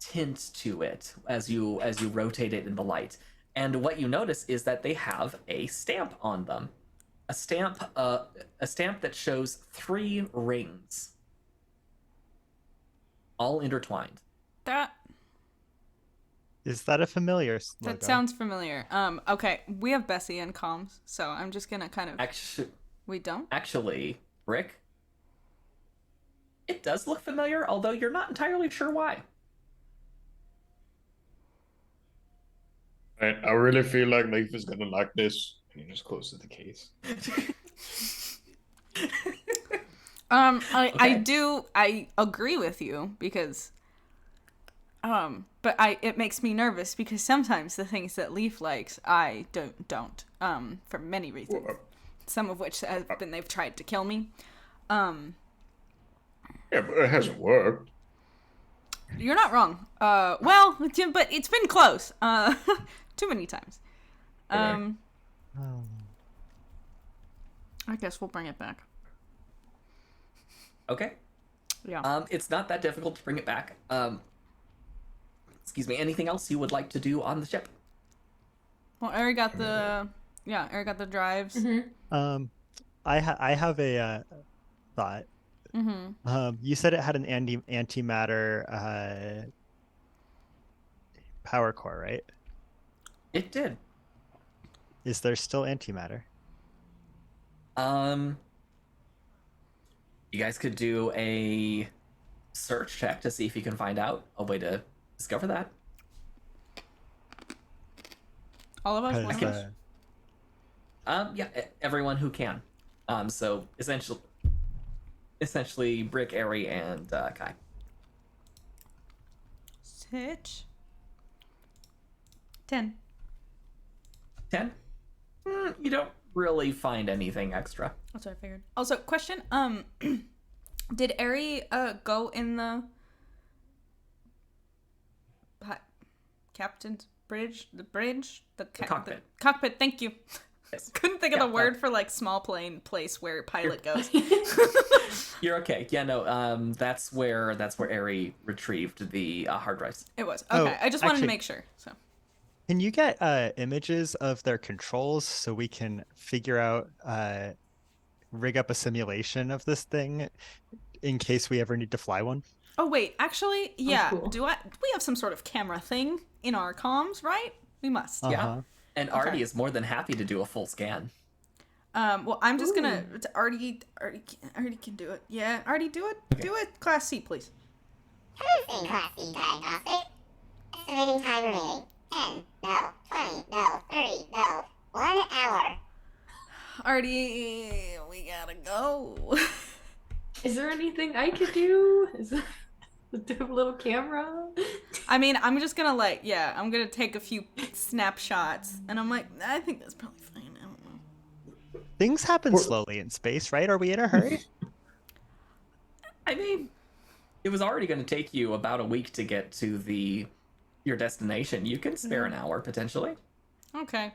tint to it as you rotate it in the light. And what you notice is that they have a stamp on them. A stamp that shows 3 rings, all intertwined. Is that a familiar logo? That sounds familiar. Okay, we have Bessie in comms, so I'm just gonna kind of. We don't? Actually, Rick, it does look familiar, although you're not entirely sure why. I really feel like Leif is gonna like this. And he just closes the case. I agree with you because but it makes me nervous because sometimes the things that Leaf likes I don't for many reasons. Some of which have been they've tried to kill me. Yeah, but it hasn't worked. You're not wrong. Well, but it's been close. Too many times. I Oh. guess we'll bring it back. Okay. Yeah. It's not that difficult to bring it back. Excuse me. Anything else you would like to do on the ship? Well, Eric got the drives. Mm-hmm. I have a thought. You said it had an antimatter power core, right? It did. Is there still antimatter? You guys could do a search check to see if you can find out a way to discover that. All of us. 'Cause, one of us? Yeah, everyone who can. So essentially, Brick, Airy, and Kai. Sitch. 10. 10. You don't really find anything extra. That's what I figured. Also, question. Did Ari go in the captain's bridge? The bridge? The cockpit. The cockpit. Thank you. Yes. Couldn't think of the word for like small plane place where pilot goes. You're okay. Yeah, no. That's where Ari retrieved the hard drives. It was Oh, okay. I just wanted to actually- make sure. So Can you get images of their controls so we can figure out rig up a simulation of this thing in case we ever need to fly one? oh wait, actually, yeah. cool. We have some sort of camera thing in our comms, right? We must. Uh-huh. Yeah. And Artie is more than happy to do a full scan. Well, I'm just gonna. Artie can do it. Yeah, Artie, do it. Okay. Do it. Class C, please. Commencing Class C diagnostic. Estimating time remaining. 10, no. 20, no. 30, no. 1 hour. Artie, we gotta go. Is there anything I could do? Is there a little camera? I mean, I'm just gonna I'm gonna take a few snapshots, and I'm like, I think that's probably fine. I don't know. Things happen slowly in space, right? Are we in a hurry? I mean, it was already going to take you about a week to get to your destination. You can spare an hour potentially. Okay.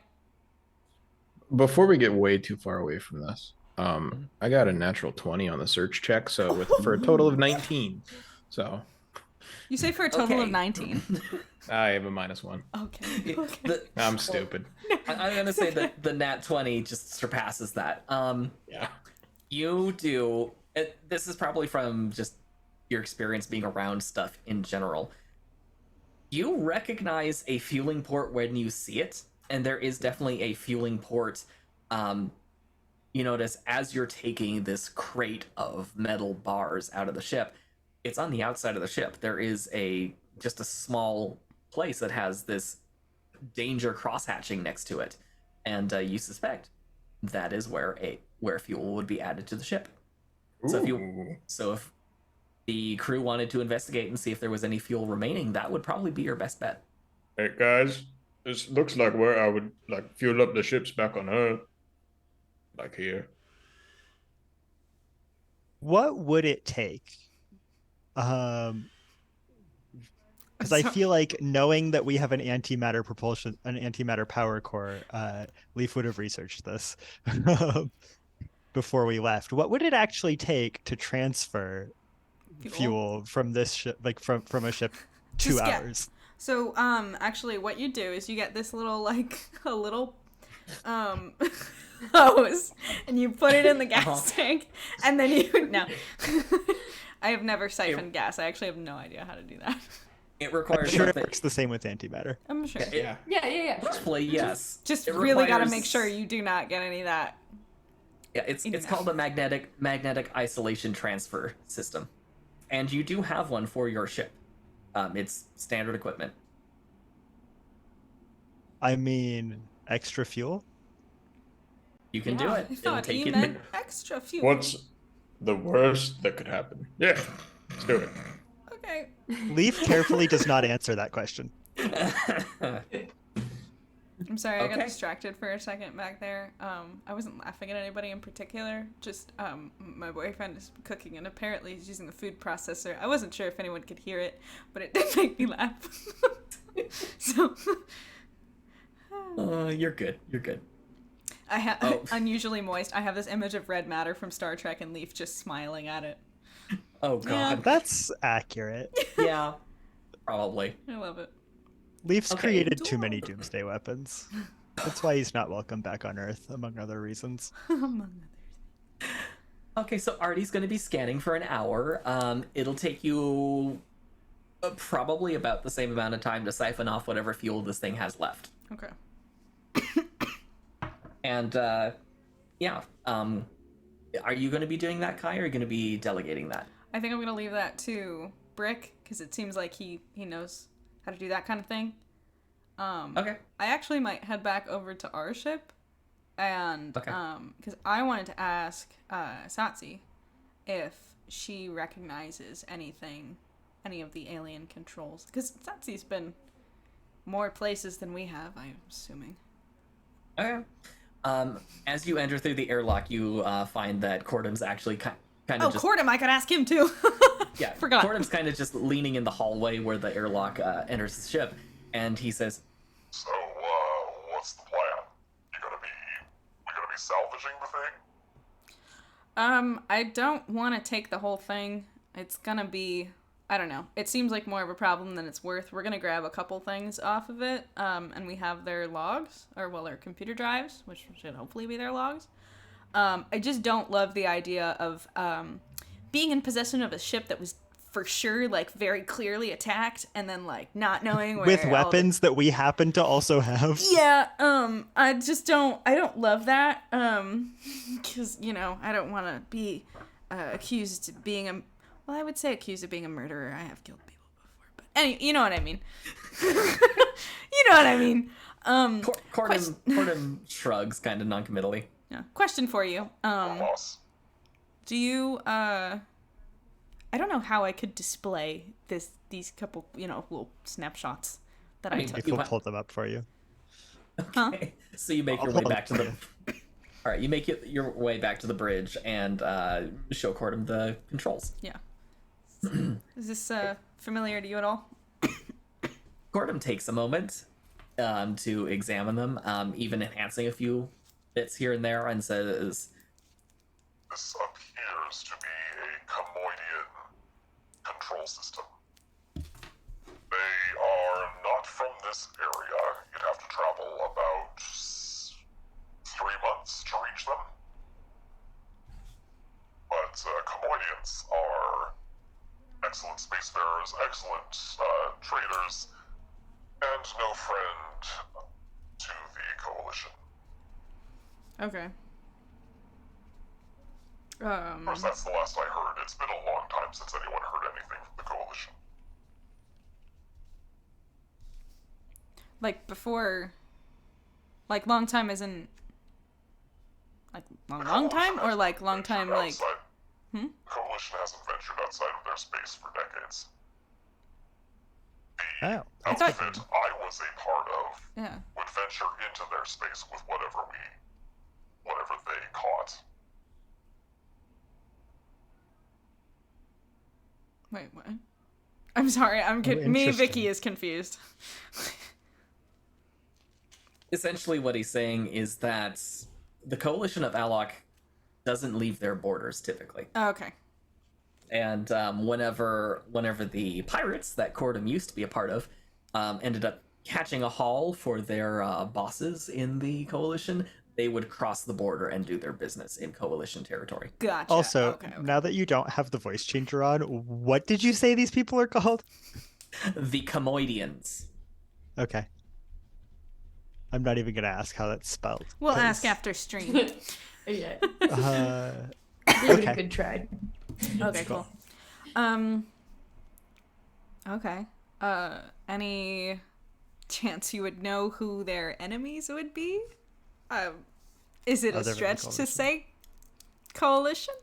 Before we get way too far away from this, I got a natural 20 on the search check, so for a total of 19. So You say for a total Okay. of 19. I have a -1. Okay. Okay. I'm stupid. I'm going to say that the nat 20 just surpasses that. Yeah. You do. This is probably from just your experience being around stuff in general. You recognize a fueling port when you see it, and there is definitely a fueling port. You notice as you're taking this crate of metal bars out of the ship, it's on the outside of the ship. There is just a small place that has this danger cross-hatching next to it, and you suspect that is where fuel would be added to the ship. Ooh. So if the crew wanted to investigate and see if there was any fuel remaining, that would probably be your best bet. Hey guys, this looks like where I would fuel up the ships back on Earth. Like here. What would it take? Because I feel like knowing that we have an antimatter power core, Leaf would have researched this before we left. What would it actually take to transfer fuel from this ship, from a ship 2 Just get- hours? So, actually, what you do is you get this little, a little, hose, and you put it in the gas tank, and then no. I have never siphoned gas. I actually have no idea how to do that. It I'm requires sure it something. works the same with antimatter. I'm sure. Yeah. Yeah. Roughly, yes. Just It really gotta requires- make sure you do not get any of that. Yeah, it's in and called a magnetic isolation transfer system, and you do have one for your ship. It's standard equipment. I mean, extra fuel? You can do Yeah, it. I It'll thought take he you. meant extra fuel. What's the worst that could happen? Yeah, let's do it. Okay. Leaf carefully does not answer that question. I'm sorry, I got Okay. distracted for a second back there. I wasn't laughing at anybody in particular. Just my boyfriend is cooking, and apparently he's using the food processor. I wasn't sure if anyone could hear it, but it did make me laugh. So, You're good. You're good. I have Oh. unusually moist. I have this image of red matter from Star Trek and Leaf just smiling at it. Oh god. That's accurate. Yeah, probably. I love it. Leaf's Okay. created too many doomsday weapons. That's why he's not welcome back on Earth, among other reasons. Among others. Okay, so Artie's going to be scanning for an hour. It'll take you probably about the same amount of time to siphon off whatever fuel this thing has left. Okay. And yeah, are you going to be doing that, Kai, or are you going to be delegating that? I think I'm gonna leave that to Brick because it seems like he knows how to do that kind of thing. Okay. I actually might head back over to our ship, and Okay. because I wanted to ask Satsi if she recognizes any of the alien controls, because Satsi's been more places than we have, I'm assuming. Okay. As you enter through the airlock, you find that Cordum's actually kind Oh, of just... Cordum, I could ask him too. Yeah, Forgot. Cordum's kind of just leaning in the hallway where the airlock enters the ship, and he says, So, what's the plan? We gonna be salvaging the thing? I don't want to take the whole thing. It's gonna be, I don't know. It seems like more of a problem than it's worth. We're gonna grab a couple things off of it, and we have their logs, or well, their computer drives, which should hopefully be their logs. I just don't love the idea of being in possession of a ship that was for sure like very clearly attacked, and then like not knowing where With all weapons that we happen to also have. Yeah, I don't love that, because, you know, I don't want to be accused of being I would say accused of being a murderer. I have killed people before, but anyway, you know what I mean. You know what I mean. Cordum shrugs kind of noncommittally. Yeah. Question for you. Boss. Do you, I don't know how I could display these couple, you know, little snapshots that I I mean, took. We'll pull them up for you. Huh? Okay. So you make your I'll way pull back to them the... All right, you make your way back to the bridge and show Cordum the controls. Yeah. Is this familiar to you at all? Cordum takes a moment to examine them, even enhancing a few bits here and there, and says, This appears to be a Comoidian control system. They are not from this area. You'd have to travel about 3 months to reach them. But Comoidians are excellent spacefarers, excellent traders, and no friend to the Coalition. Okay. Of course, that's the last I heard. It's been a long time since anyone heard anything from the Coalition. Like before, like long time as in like long time, or like long time like The Coalition hasn't ventured outside of their space for decades. The Oh. I thought- outfit I was a part of yeah. would venture into their space with whatever they caught. Wait, what? I'm sorry. Me, interesting. Vicky is confused. essentially what he's saying is that the Coalition of Alok doesn't leave their borders typically. Oh, okay. And whenever the pirates that Cordum used to be a part of ended up catching a haul for their bosses in the Coalition, they would cross the border and do their business in Coalition territory. Gotcha. Also, okay. now that you don't have the voice changer on, what did you say these people are called? The Comoidians. Okay. I'm not even going to ask how that's spelled. We'll 'cause, ask after stream. Yeah. Okay. Really good try. Okay, cool. Okay. Any chance you would know who their enemies would be? Is it a Other than the stretch to Coalition. say Coalition?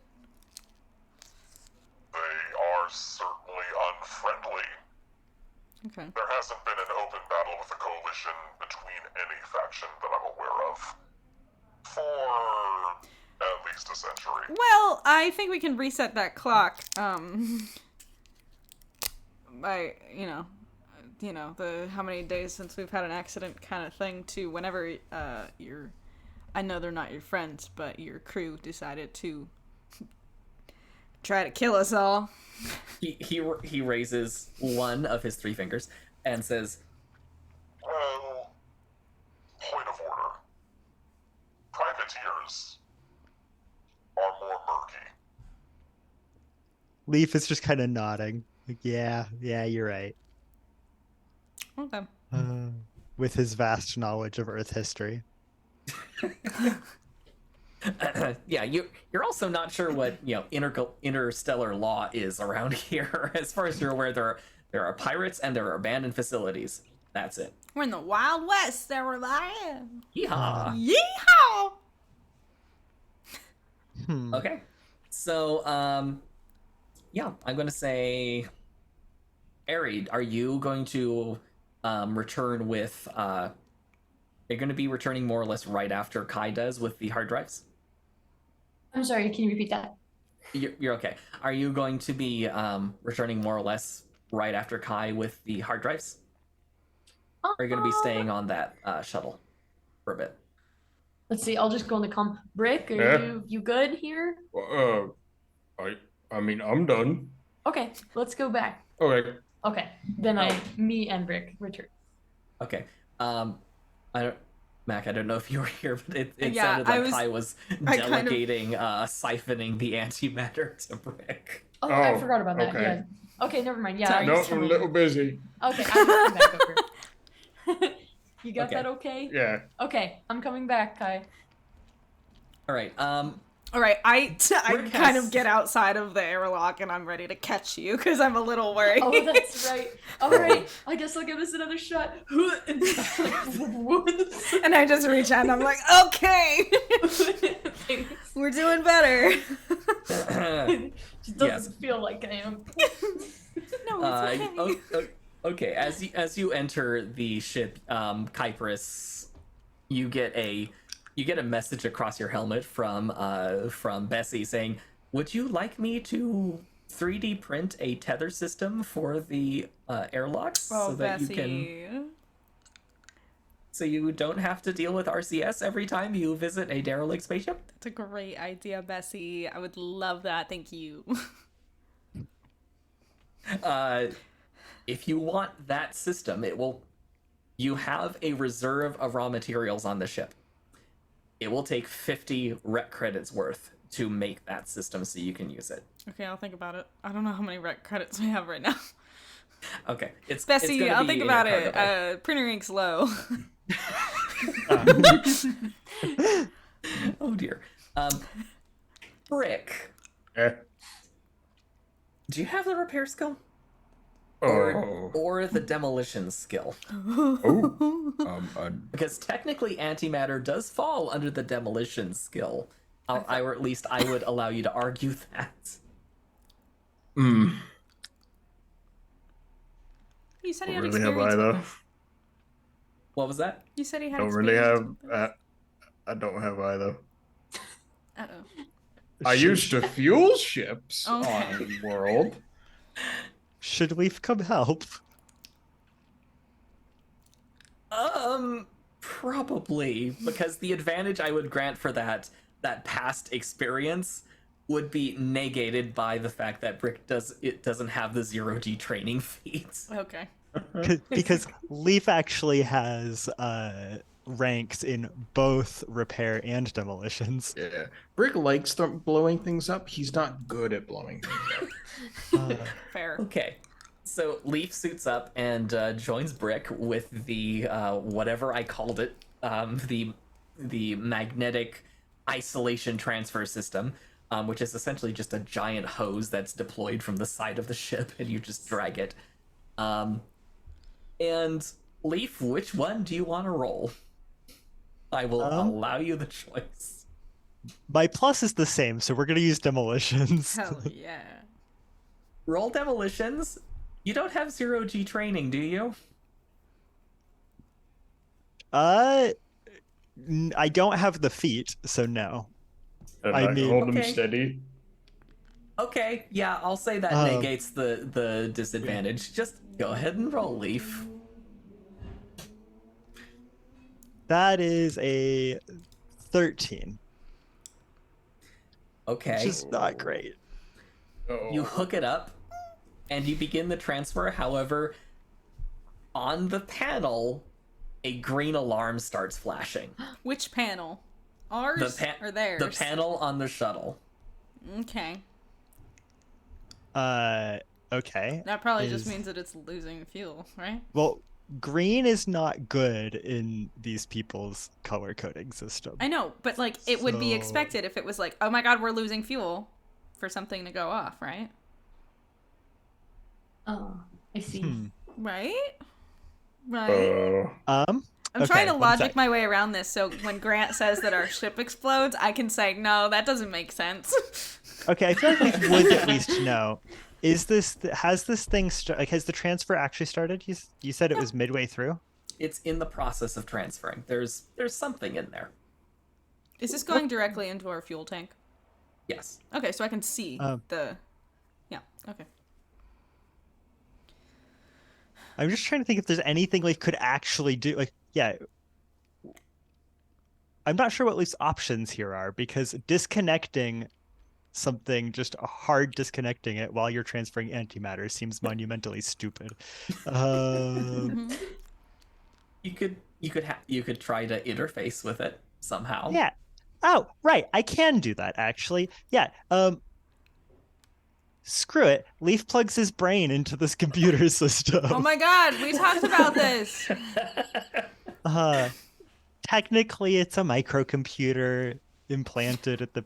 They are certainly unfriendly. Okay. There hasn't been an open battle with the Coalition between any faction that I'm aware of for at least a century. Well, I think we can reset that clock. By you know, the how many days since we've had an accident kind of thing to whenever I know they're not your friends, but your crew decided to try to kill us all. He raises one of his 3 fingers and says, Well, point of order. Privateers are more murky. Leaf is just kind of nodding. Like, yeah, you're right. Okay. With his vast knowledge of Earth history. yeah, you're also not sure what, you know, interstellar law is around here. As far as you're aware, there are pirates and there are abandoned facilities. That's it. We're in the Wild West, everybody. Yeehaw. Yeehaw! Okay. So, yeah, I'm going to say, Arid, are you going to return with, you're going to be returning more or less right after Kai does with the hard drives? I'm sorry, can you repeat that? You're okay. Are you going to be returning more or less right after Kai with the hard drives? Or are you going to be staying on that shuttle for a bit? Let's see, I'll just go in the Brick, are Yeah. you good here? I mean, I'm done. Okay, let's go back. Okay. Okay, then me and Brick return. Okay. Mac, I don't know if you were here, but it Yeah, sounded like I Kai was delegating siphoning the antimatter to Brick. Oh, I Oh, forgot about that. okay. Yeah. Okay, never mind. Yeah. Sorry. I No, just I'm a totally- little busy. Okay, I'm coming back over. You got Okay. that okay? Yeah. Okay, I'm coming back, Kai. All right. All right, I Rick kind has- of get outside of the airlock and I'm ready to catch you because I'm a little worried. Oh, that's right. All right, I guess I'll give this another shot. And I just reach out and I'm like, okay, Thanks. we're doing better. Just doesn't feel like I am. No, it's okay. Okay. As you enter the ship, Kypris, you get a message across your helmet from Bessie saying, "Would you like me to 3D print a tether system for the airlocks Oh, so that Bessie. so you don't have to deal with RCS every time you visit a derelict spaceship?" That's a great idea, Bessie. I would love that. Thank you. If you want that system, you have a reserve of raw materials on the ship. It will take 50 rec credits worth to make that system so you can use it. Okay, I'll think about it. I don't know how many rec credits we have right now. Okay, it's Bessie, gonna I'll be think in your about cargo it. bay. Printer ink's low. Oh dear. Brick, Eh. do you have the repair skill Oh. or the demolition skill? Because technically antimatter does fall under the demolition skill. Or at least I would allow you to argue that. Hmm. You said he Don't had really have experience with either. this. What was that? You said he had Don't really experience have. with this. I don't have either. Uh-oh. I used to fuel ships Okay. on the world. Should Leaf come help? Probably, because the advantage I would grant for that past experience would be negated by the fact that Brick doesn't have the 0G training feat. Okay. Because Leaf actually has ranks in both repair and demolitions. Yeah. Brick likes blowing things up. He's not good at blowing things up. Fair. Okay, so Leaf suits up and joins Brick with the whatever I called it, the magnetic isolation transfer system, which is essentially just a giant hose that's deployed from the side of the ship, and you just drag it. And Leaf, which one do you want to roll? I will allow you the choice. My plus is the same, so we're gonna use demolitions. Hell yeah. Roll demolitions. You don't have 0G training, do you? I don't have the feat, so no. And I I mean- hold him Okay. steady. Okay, yeah, I'll say that Um, negates the disadvantage. Just go ahead and roll, Leaf. That is a 13, Okay. which is not great. You hook it up, and you begin the transfer. However, on the panel, a green alarm starts flashing. Which panel? Ours or theirs? The panel on the shuttle. Okay. Okay. That probably just means that it's losing fuel, right? Well, green is not good in these people's color coding system. I know, but like it would be So- expected if it was like, oh my god, we're losing fuel for something to go off, right? Oh, I see. Right? Right? I'm Okay, trying to one logic sec. my way around this so when Grant says that our ship explodes, I can say, no, that doesn't make sense. Okay, I feel like we would at least know. Has this thing has the transfer actually started? You said it was midway through. It's in the process of transferring. There's something in there. Is this going directly into our fuel tank? Yes. Okay, so I can see the... Yeah, okay. I'm just trying to think if there's anything we could actually do. Like, yeah. I'm not sure what Leaf's options here are, because disconnecting something, just a hard disconnecting it while you're transferring antimatter seems monumentally stupid. You could try to interface with it somehow. Yeah. Oh, right. I can do that, actually. Yeah. Screw it. Leaf plugs his brain into this computer system. Oh my god, we talked about this! Technically, it's a microcomputer implanted at the,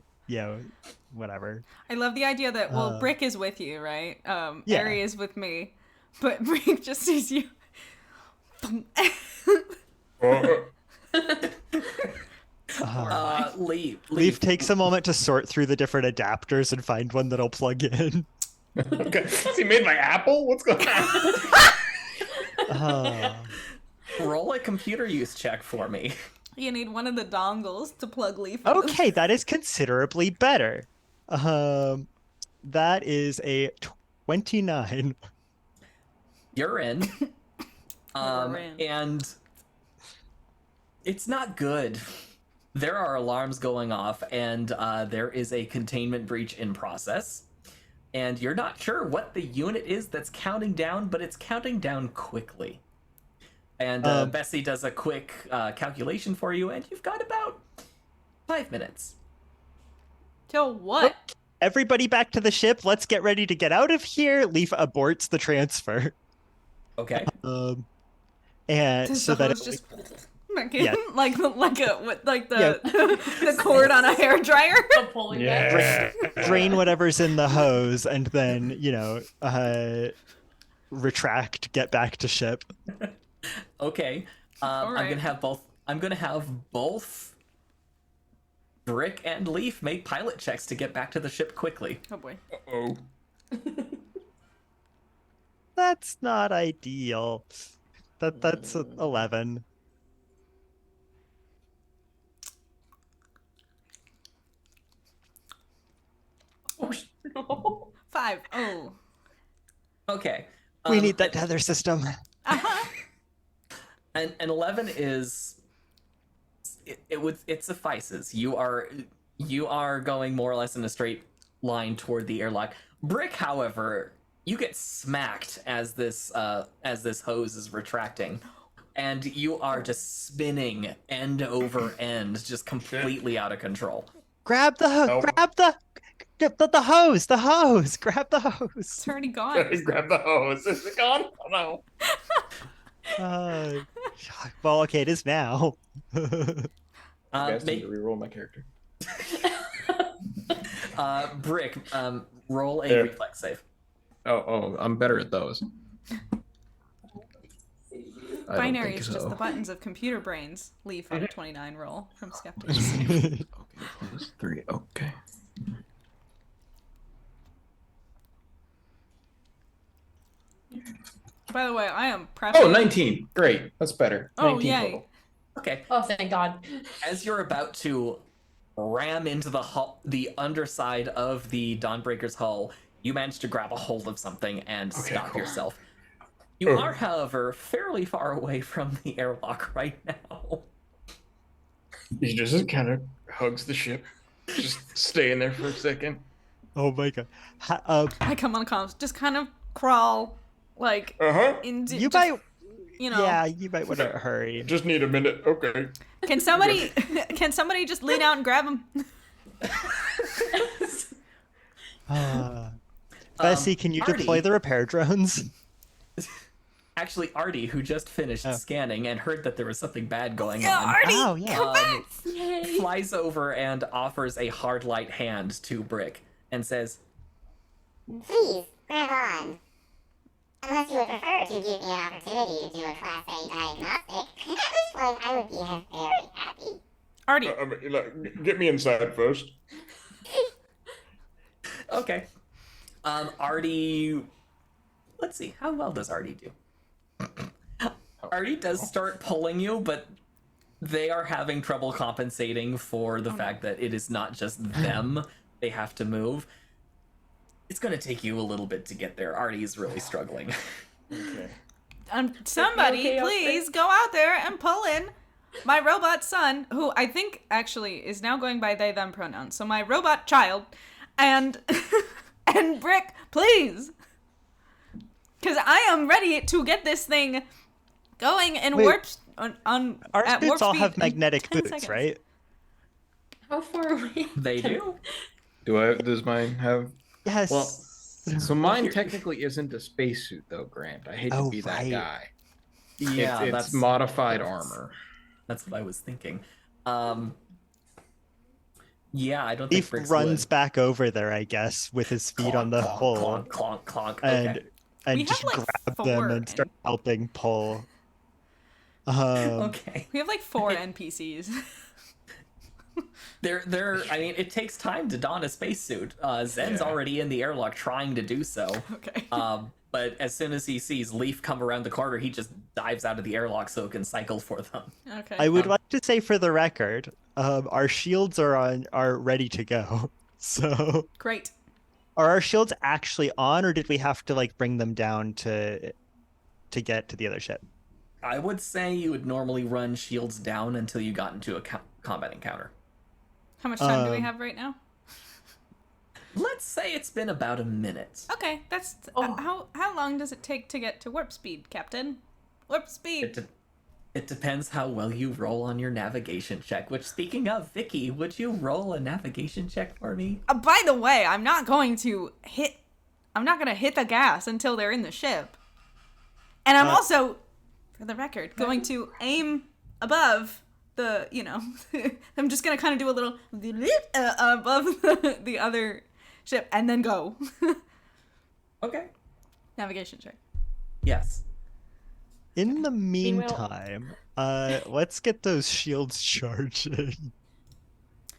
whatever. I love the idea that, well, Brick is with you, right? Yeah. Ari is with me, but Brick just sees you. Leaf. Takes a moment to sort through the different adapters and find one that'll plug in. Okay. Has he made my apple? What's going on? Roll a computer use check for me. You need one of the dongles to plug Leaf in. Okay, that is considerably better. That is a 29. You're in. You're in. And it's not good. There are alarms going off, and there is a containment breach in process. And you're not sure what the unit is that's counting down, but it's counting down quickly. And Bessie does a quick calculation for you, and you've got about 5 minutes. Till what? Everybody back to the ship. Let's get ready to get out of here. Leaf aborts the transfer. Okay. And Does so the that hose just back in? Yeah. like the cord on a hairdryer? Pulling drain whatever's in the hose, and then retract, get back to ship. Okay. All right. I'm gonna have both Brick and Leaf make pilot checks to get back to the ship quickly. Oh boy. Oh. That's not ideal. That's 11. Oh, no. 5. Oh. Okay. We need that tether system. And 11 is it suffices. You are going more or less in a straight line toward the airlock. Brick, however, you get smacked as this hose is retracting, and you are just spinning end over end, just completely out of control. Grab the hose. Oh. Grab the hose. The hose. Grab the hose. It's already gone. Grab the hose. Is it gone? Oh no. Well, okay, it is now. You guys need Make to reroll my character. Brick, roll a There. reflex save. Oh, I'm better at those. I don't Binary think is so. just the buttons of computer brains. Leaf on a 29 roll from Skeptics. Okay, plus 3. Okay. By the way, I am prepping. Oh, 19. Great. That's better. Oh, 19 yay. total. Okay. Oh, thank God. As you're about to ram into the underside of the Dawnbreaker's hull, you manage to grab a hold of something and stop cool. yourself. You are, however, fairly far away from the airlock right now. He just kind of hugs the ship, just staying there for a second. Oh my god. I come on comms. Just kind of crawl, like, into. You just, might. You know. Yeah, you might want to hurry. Just need a minute. Okay. Can somebody just lean out and grab him? Bessie, can you deploy Artie. the repair drones? Actually, Artie, who just finished scanning and heard that there was something bad going on, Artie, Oh, yeah. come back! Yay. flies over and offers a hard light hand to Brick and says, Please, grab on. Unless you would prefer to give me an opportunity to do a Class A diagnostic, at this point I would be very happy. Artie, I mean, like, get me inside first. okay. Artie, let's see, how well does Artie do? Artie does start pulling you, but they are having trouble compensating for the fact that it is not just them they have to move. It's going to take you a little bit to get there. Artie is really struggling. Okay. somebody, okay out please go out there and pull in my robot son, who I think actually is now going by they them pronouns. So my robot child, and and Brick, please, because I am ready to get this thing going in Wait. warp on Our at warp boots all speed have in magnetic 10 boots, seconds. right? How far away? They do. Does mine have? Yes. Well, so mine here- technically isn't a spacesuit though, Grant. I hate to Oh, be that right. guy. Yeah, it's that's modified that's- armor. That's what I was thinking. Yeah, I don't think Leaf Brick's runs would. back over there, I guess, with his feet on the Clonk, pole, clonk, clonk, clonk. and Okay. We have, just like, grab 4 them and start helping pull. Okay. We have like 4 NPCs. I mean, it takes time to don a spacesuit. Zen's Yeah. already in the airlock trying to do so. Okay. But as soon as he sees Leaf come around the corner, he just dives out of the airlock so it can cycle for them. Okay. I would like to say for the record, our shields are ready to go. So Great. are our shields actually on, or did we have to like bring them down to get to the other ship? I would say you would normally run shields down until you got into a combat encounter. How much time do we Um, have right now? Let's say it's been about a minute. Okay, that's Oh. how long does it take to get to warp speed, Captain? Warp speed. It depends how well you roll on your navigation check, which, speaking of, Vicky, would you roll a navigation check for me? By the way, I'm not going to hit the gas until they're in the ship. And I'm also, for the record, going to aim above the, I'm just going to kind of do a little above the other ship and then go. Okay. Navigation check. Yes. In the Meanwhile- meantime, let's get those shields charging.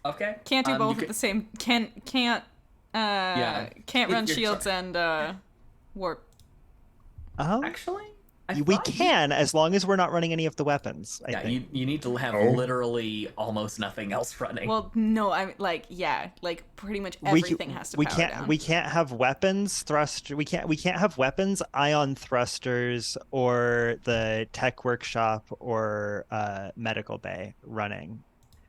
Okay. Can't do you both could- at the same. Can't Yeah. Can't If run you're shields and warp. Actually, I We thought you- can, as long as we're not running any of the weapons. I Yeah, think. you need to have Oh. literally almost nothing else running. Well, no, I'm like pretty much We everything has to we power can't down. we can't have weapons we can't have weapons, ion thrusters, or the tech workshop or medical bay running.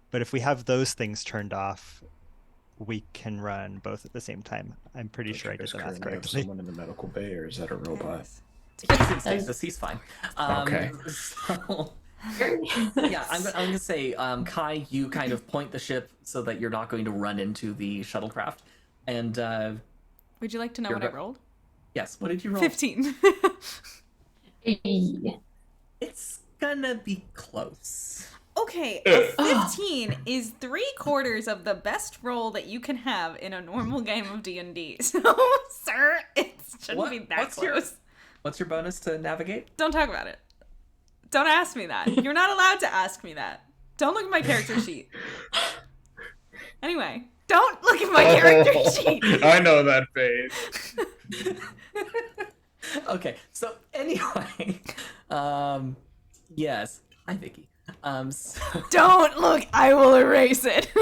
But if we have those things turned off, we can run both at the same time. I'm pretty sure I did the math Have correctly. someone in the medical bay, or is that a robot? He's in stasis, he's fine. Okay. So, yeah, I'm gonna say, Kai, you kind of point the ship so that you're not going to run into the shuttlecraft. And Would you like to know You're what I go- rolled? yes, what did you roll? 15. It's gonna be close. Okay, a 15 is 3/4 of the best roll that you can have in a normal game of D&D. So, sir, it shouldn't be that close. What's your bonus to navigate? Don't talk about it. Don't ask me that. You're not allowed to ask me that. Don't look at my character sheet. Anyway, don't look at my character sheet. I know that phase. Okay, so anyway, yes. Hi, Vicky. So Don't look. I will erase it.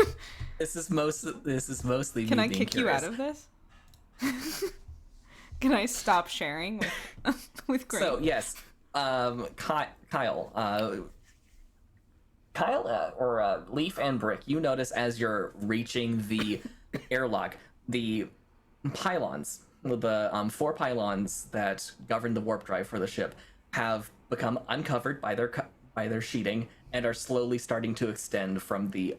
this is mostly Can me I being kick you curious. out of this? Can I stop sharing with Grant? So yes, Kyle, Kyle or Leaf and Brick, you notice as you're reaching the airlock, the pylons, the 4 pylons that govern the warp drive for the ship, have become uncovered by their sheeting and are slowly starting to extend from the.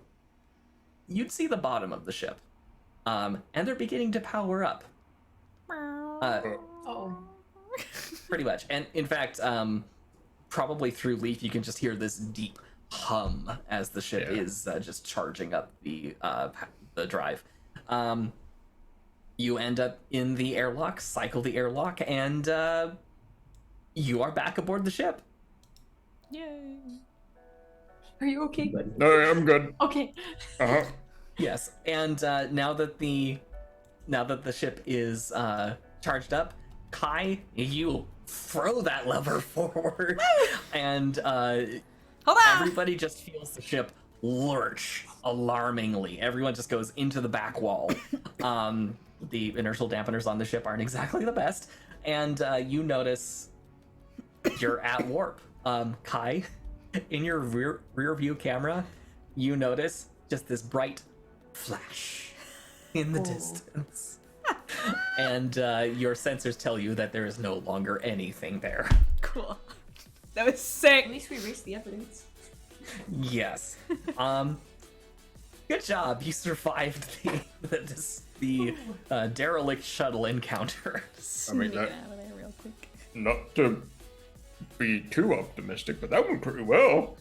You'd see the bottom of the ship, and they're beginning to power up. Oh. Pretty much, and in fact, probably through Leaf, you can just hear this deep hum as the ship is just charging up the drive. You end up in the airlock, cycle the airlock, and you are back aboard the ship. Yay. Are you okay? No, I'm good. Okay. Uh-huh. Yes, and now that the ship is charged up, Kai, you throw that lever forward, and Hold on. everybody just feels the ship lurch alarmingly. Everyone just goes into the back wall. The inertial dampeners on the ship aren't exactly the best, and you notice you're at warp. Kai, in your rear view camera, you notice just this bright flash in the distance. And your sensors tell you that there is no longer anything there. Cool. That was sick. At least we erased the evidence. Yes. Good job. You survived the derelict shuttle encounter. I mean, Sneak that- out of there real quick. Not to be too optimistic, but that went pretty well.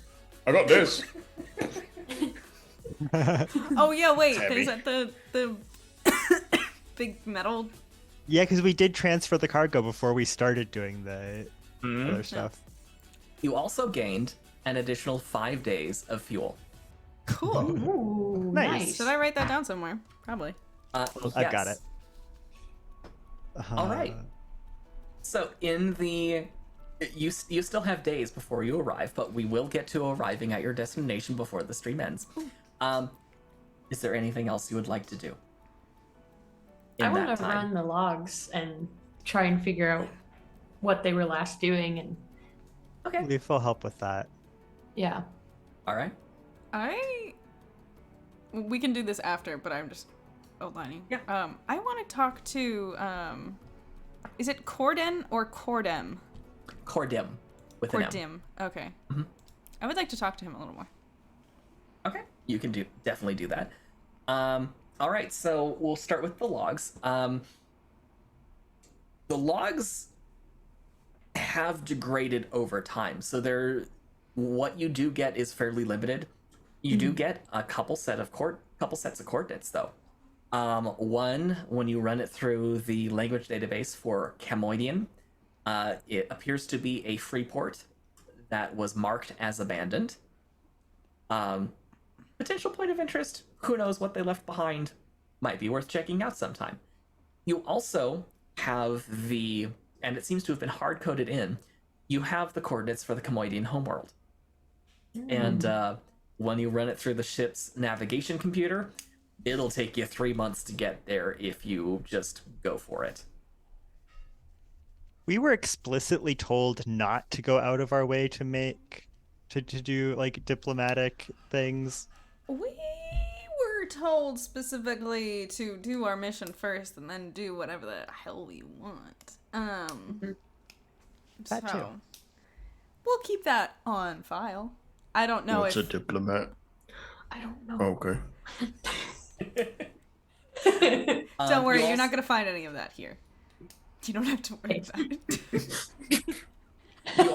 I got this. Oh yeah, wait. Heavy. Is that the big metal? Yeah, because we did transfer the cargo before we started doing the other stuff. You also gained an additional 5 days of fuel. Cool. Ooh, Nice. nice. Should I write that down somewhere? Probably. I've got it. All right. So in the you still have days before you arrive, but we will get to arriving at your destination before the stream ends. Is there anything else you would like to do? I in want that to time? run the logs and try and figure out what they were last doing, and Okay. Leaf will help with that. yeah. All right. We can do this after, but I'm just outlining. Yeah. I want to talk to is it Corden or Cordem? Cordim with an M. Cordim. Okay. Mhm. I would like to talk to him a little more. Okay, you can definitely do that. All right, so we'll start with the logs. The logs have degraded over time, so what you do get is fairly limited. You do get a couple sets of coordinates though. One, when you run it through the language database for Camoidian, it appears to be a free port that was marked as abandoned. Potential point of interest, who knows what they left behind, might be worth checking out sometime. You also have and it seems to have been hard-coded in, you have the coordinates for the Camoidian homeworld. And when you run it through the ship's navigation computer, it'll take you 3 months to get there if you just go for it. We were explicitly told not to go out of our way to do like diplomatic things. We were told specifically to do our mission first and then do whatever the hell we want. That too. So we'll keep that on file. I don't know What's a if diplomat? I don't know. Okay. don't worry, you you're not also- gonna find any of that here. You don't have to worry about it. You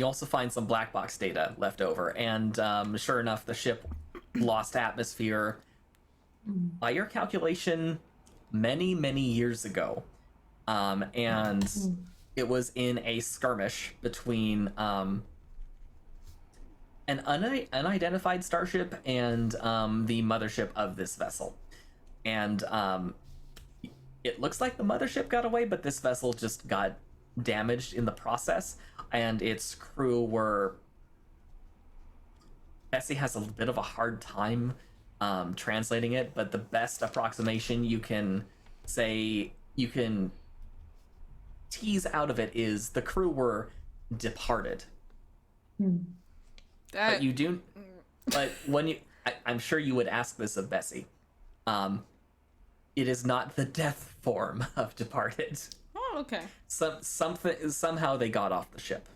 also find some black box data left over, and sure enough, the ship lost atmosphere. By your calculation, many years ago, and it was in a skirmish between an unidentified starship and the mothership of this vessel, and it looks like the mothership got away, but this vessel just got damaged in the process, and its crew were. Bessie has a bit of a hard time translating it, but the best approximation you can tease out of it is the crew were departed. But you do. But when I'm sure you would ask this of Bessie. It is not the death form of departed. Oh, okay. Somehow they got off the ship.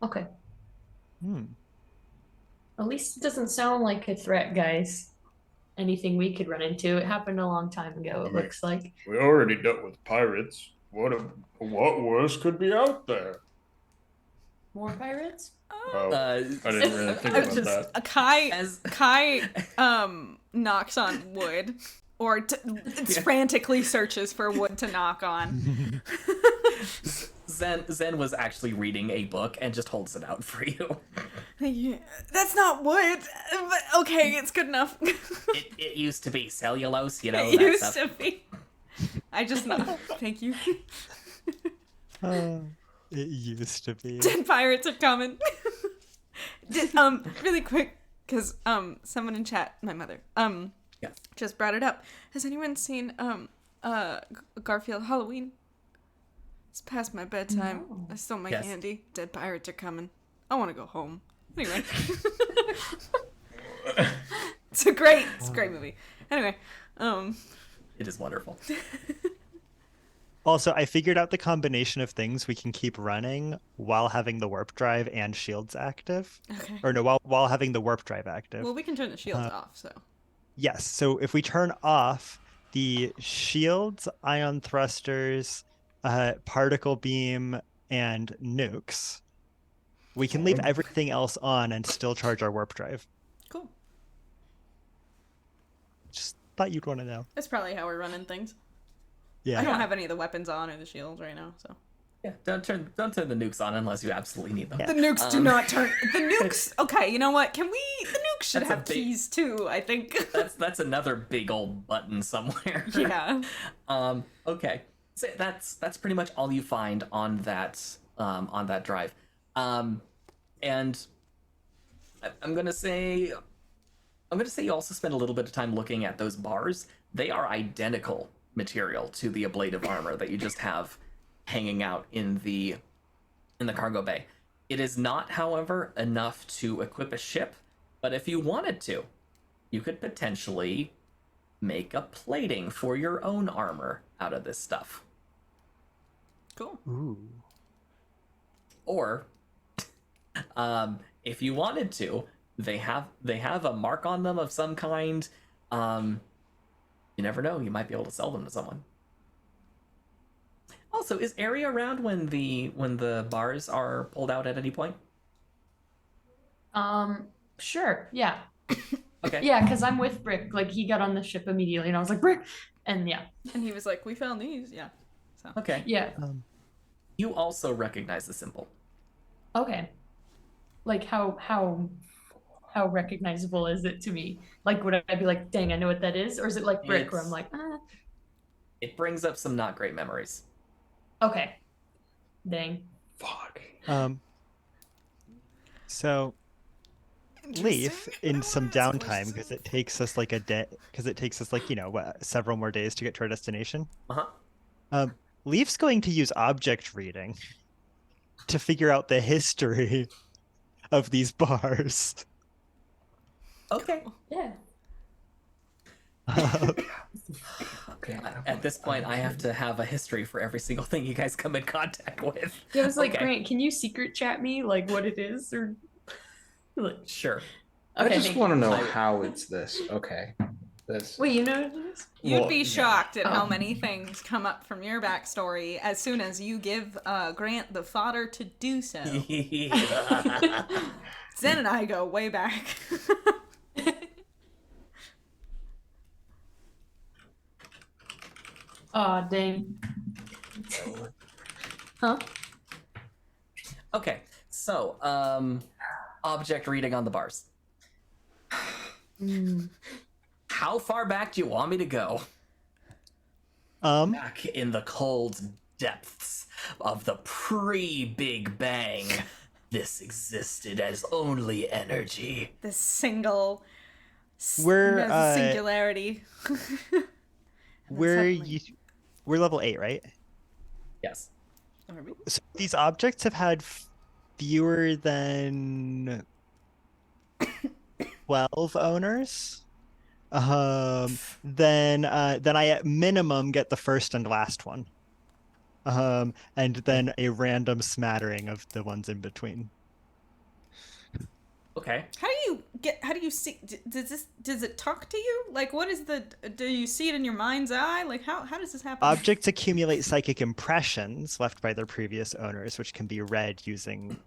Okay. Hmm. At least it doesn't sound like a threat, guys. Anything we could run into. It happened a long time ago, it looks like. We already dealt with pirates. What worse could be out there? More pirates? Oh, I didn't really think about that. Kai knocks on wood, or frantically searches for wood to knock on. Zen was actually reading a book and just holds it out for you. Yeah, that's not wood, but okay, it's good enough. It used to be cellulose, you know. It that used stuff. to be. I just know. Thank you. It used to be. 10 pirates are coming. Really quick, because someone in chat, my mother, Yes. just brought it up. Has anyone seen Garfield Halloween? It's past my bedtime. No. I stole my Yes. candy. Dead pirates are coming. I want to go home. Anyway. It's a great movie. Anyway, It is wonderful. Also, I figured out the combination of things we can keep running while having the warp drive and shields active. okay. Or no, while having the warp drive active. Well, we can turn the shields off, so. Yes, so if we turn off the shields, ion thrusters, particle beam, and nukes, we can leave everything else on and still charge our warp drive. Cool. Just thought you'd want to know. That's probably how we're running things. Yeah. I don't have any of the weapons on or the shields right now, so. Yeah, don't turn the nukes on unless you absolutely need them. The nukes do not turn. The nukes. Okay, you know what? The nukes should That's a have big- keys too, I think. That's another big old button somewhere. Yeah. Okay. So that's pretty much all you find on that drive. And I'm gonna say you also spend a little bit of time looking at those bars. They are identical material to the ablative armor that you just have hanging out in the cargo bay. It is not, however, enough to equip a ship, but if you wanted to, you could potentially make a plating for your own armor out of this stuff. Cool. Ooh. Or if you wanted to, they have a mark on them of some kind. You never know, you might be able to sell them to someone. Also, is area around when the bars are pulled out at any point? Sure, yeah. Okay. Yeah, because I'm with Brick. Like, he got on the ship immediately, and I was like, Brick! And yeah. And he was like, "We found these." Yeah. So. Okay. Yeah. You also recognize the symbol. Okay. Like, how recognizable is it to me? Like, would I be like, dang, I know what that is? Or is it like Brick, where I'm like, It brings up some not great memories. okay. Dang. Fuck. So Leaf, in some downtime, because it takes us like several more days to get to our destination. Leaf's going to use object reading to figure out the history of these bars. Okay. Yeah. Okay. At this point, I have to have a history for every single thing you guys come in contact with. Yeah, I was like, Okay. Grant, can you secret chat me, like, what it is? Or Sure. Okay, I just thank want to you. know how it's this. Okay. This. Wait, you know what it is? You'd Well, be yeah. shocked at how Oh. many things come up from your backstory as soon as you give Grant the fodder to do so. Zen and I go way back. Aw, dang. Huh? Okay. So, object reading on the bars. How far back do you want me to go? Back in the cold depths of the pre-Big Bang, this existed as only energy. This single We're, singularity. We're level 8, right? Yes. So these objects have had fewer than 12 owners, then I at minimum get the first and last one. And then a random smattering of the ones in between. Okay. How do you see, does it talk to you? Like, do you see it in your mind's eye? Like, how does this happen? Objects accumulate psychic impressions left by their previous owners, which can be read using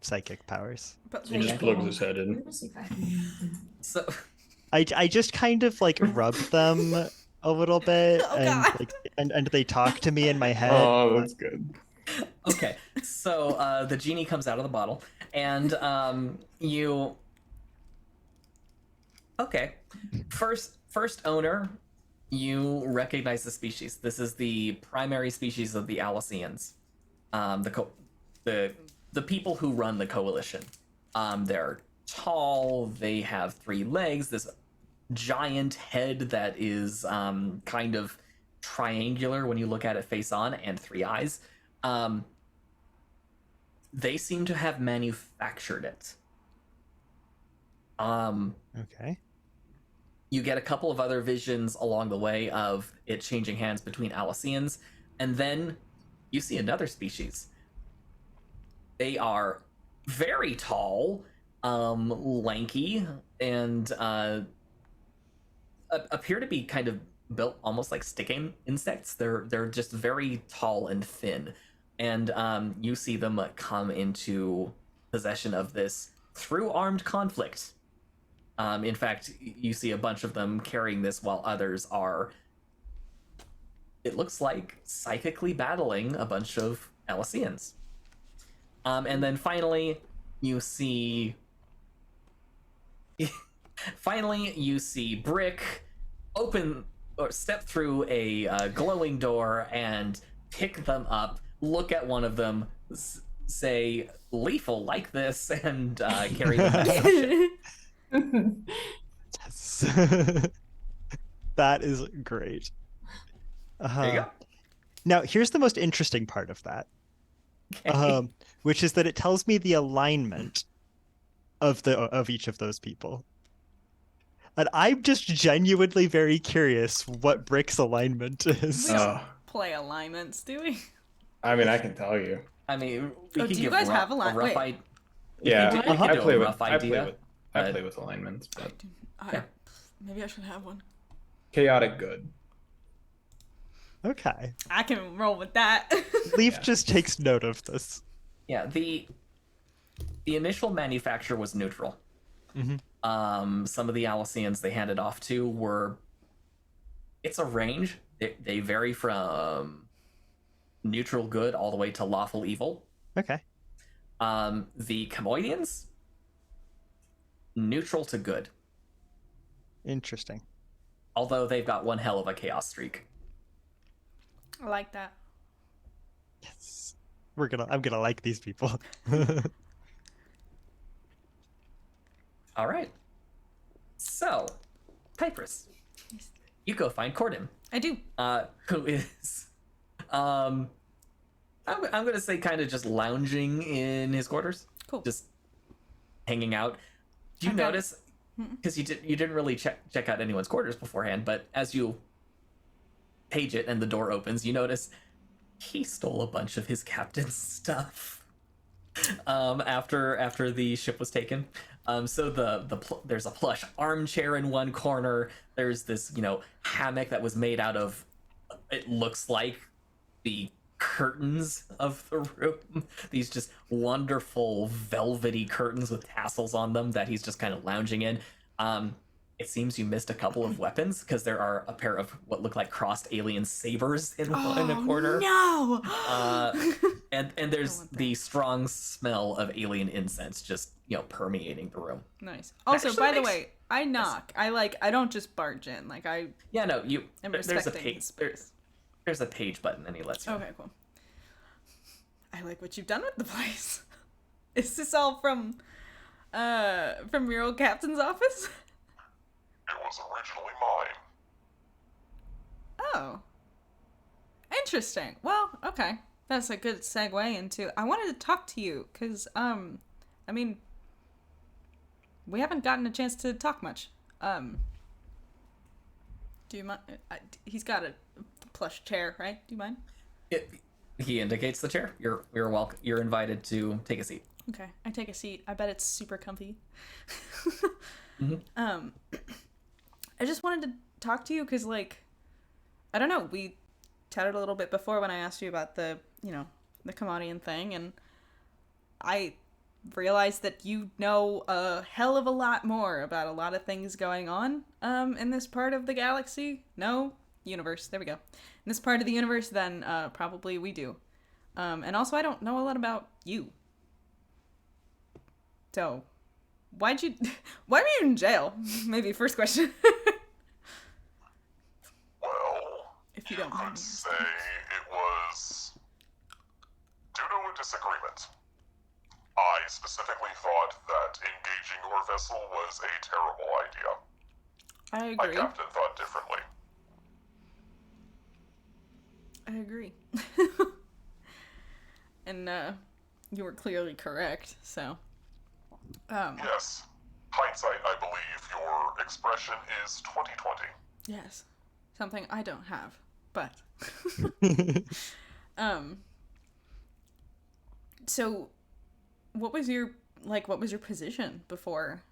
psychic powers. But He just plugs his head in. So I just kind of like rub them a little bit, Oh, and God. like and they talk to me in my head. Oh, that's good. okay, so the genie comes out of the bottle, and you. Okay, first owner, you recognize the species. This is the primary species of the Alicians, the people who run the coalition. They're tall. They have 3 legs. This giant head that is kind of triangular when you look at it face on, and 3 eyes. They seem to have manufactured it. Okay. You get a couple of other visions along the way of it changing hands between Alicians, and then you see another species. They are very tall, lanky, and appear to be kind of built almost like sticking insects. They're just very tall and thin, and you see them come into possession of this through armed conflict. In fact, you see a bunch of them carrying this while others are, it looks like, psychically battling a bunch of Alicians. And then finally, you see Brick open or step through a glowing door and pick them up, look at one of them, say, "Lethal like this," and carry them back to the ship. Yes. That is great. There you go. Now, here's the most interesting part of that, Okay. which is that it tells me the alignment of each of those people. And I'm just genuinely very curious what Brick's alignment is. We don't play alignments, do we? I mean, I can tell you. I mean, we Oh, can do you give guys a have a rough wait. idea. Yeah, we can I do play a with. rough I play idea. with. I play with alignments, but Yeah. Maybe I should have one. chaotic good. Okay. I can roll with that. Leaf Yeah. just takes note of this. Yeah, the initial manufacture was neutral. Some of the Alicians they handed off to were, it's a range. They vary from neutral good all the way to lawful evil. Okay. The Chamoidians, neutral to good, Interesting. although they've got one hell of a chaos streak. I like that. Yes. I'm gonna like these people. All right. So, Cypress, you go find Cordon. I do. Who is, I'm gonna say kind of just lounging in his quarters. Cool. Just hanging out. Do you Okay. notice? Because you didn't really check out anyone's quarters beforehand, but as you page it and the door opens, you notice he stole a bunch of his captain's stuff. After the ship was taken. So there's a plush armchair in one corner. There's this, hammock that was made out of, it looks like, the curtains of the room. These just wonderful velvety curtains with tassels on them that he's just kind of lounging in. It seems you missed a couple of weapons because there are a pair of what look like crossed alien sabers in a corner. No. And there's the strong smell of alien incense just permeating the room. Nice. Also, Actually by the makes- way, I knock. I don't just barge in. Like I Yeah, no, am there's a respecting page. space. There's a page button, and he lets you. Okay, cool. I like what you've done with the place. Is this all from your old captain's office? It was originally mine. Oh. Interesting. Well, okay. That's a good segue into I wanted to talk to you cuz I mean we haven't gotten a chance to talk much. Do you mind? He's got a plush chair, right? Do you mind? He indicates the chair. You're welcome. You're invited to take a seat. Okay, I take a seat. I bet it's super comfy. Mm-hmm. I just wanted to talk to you because, like, I don't know, we chatted a little bit before when I asked you about the, the Kamadian thing, and I realized that you know a hell of a lot more about a lot of things going on in this part of the galaxy. No, universe. There we go. In this part of the universe than probably we do. And also, I don't know a lot about you. So, why were you in jail? Maybe first question. Well, If you don't could mind. say it was due to a disagreement. I specifically thought that engaging your vessel was a terrible idea. I My agree. captain thought differently. I agree. And you were clearly correct, so. Yes. Hindsight, I believe your expression is 2020. Yes. Something I don't have, but. So, what was your position before?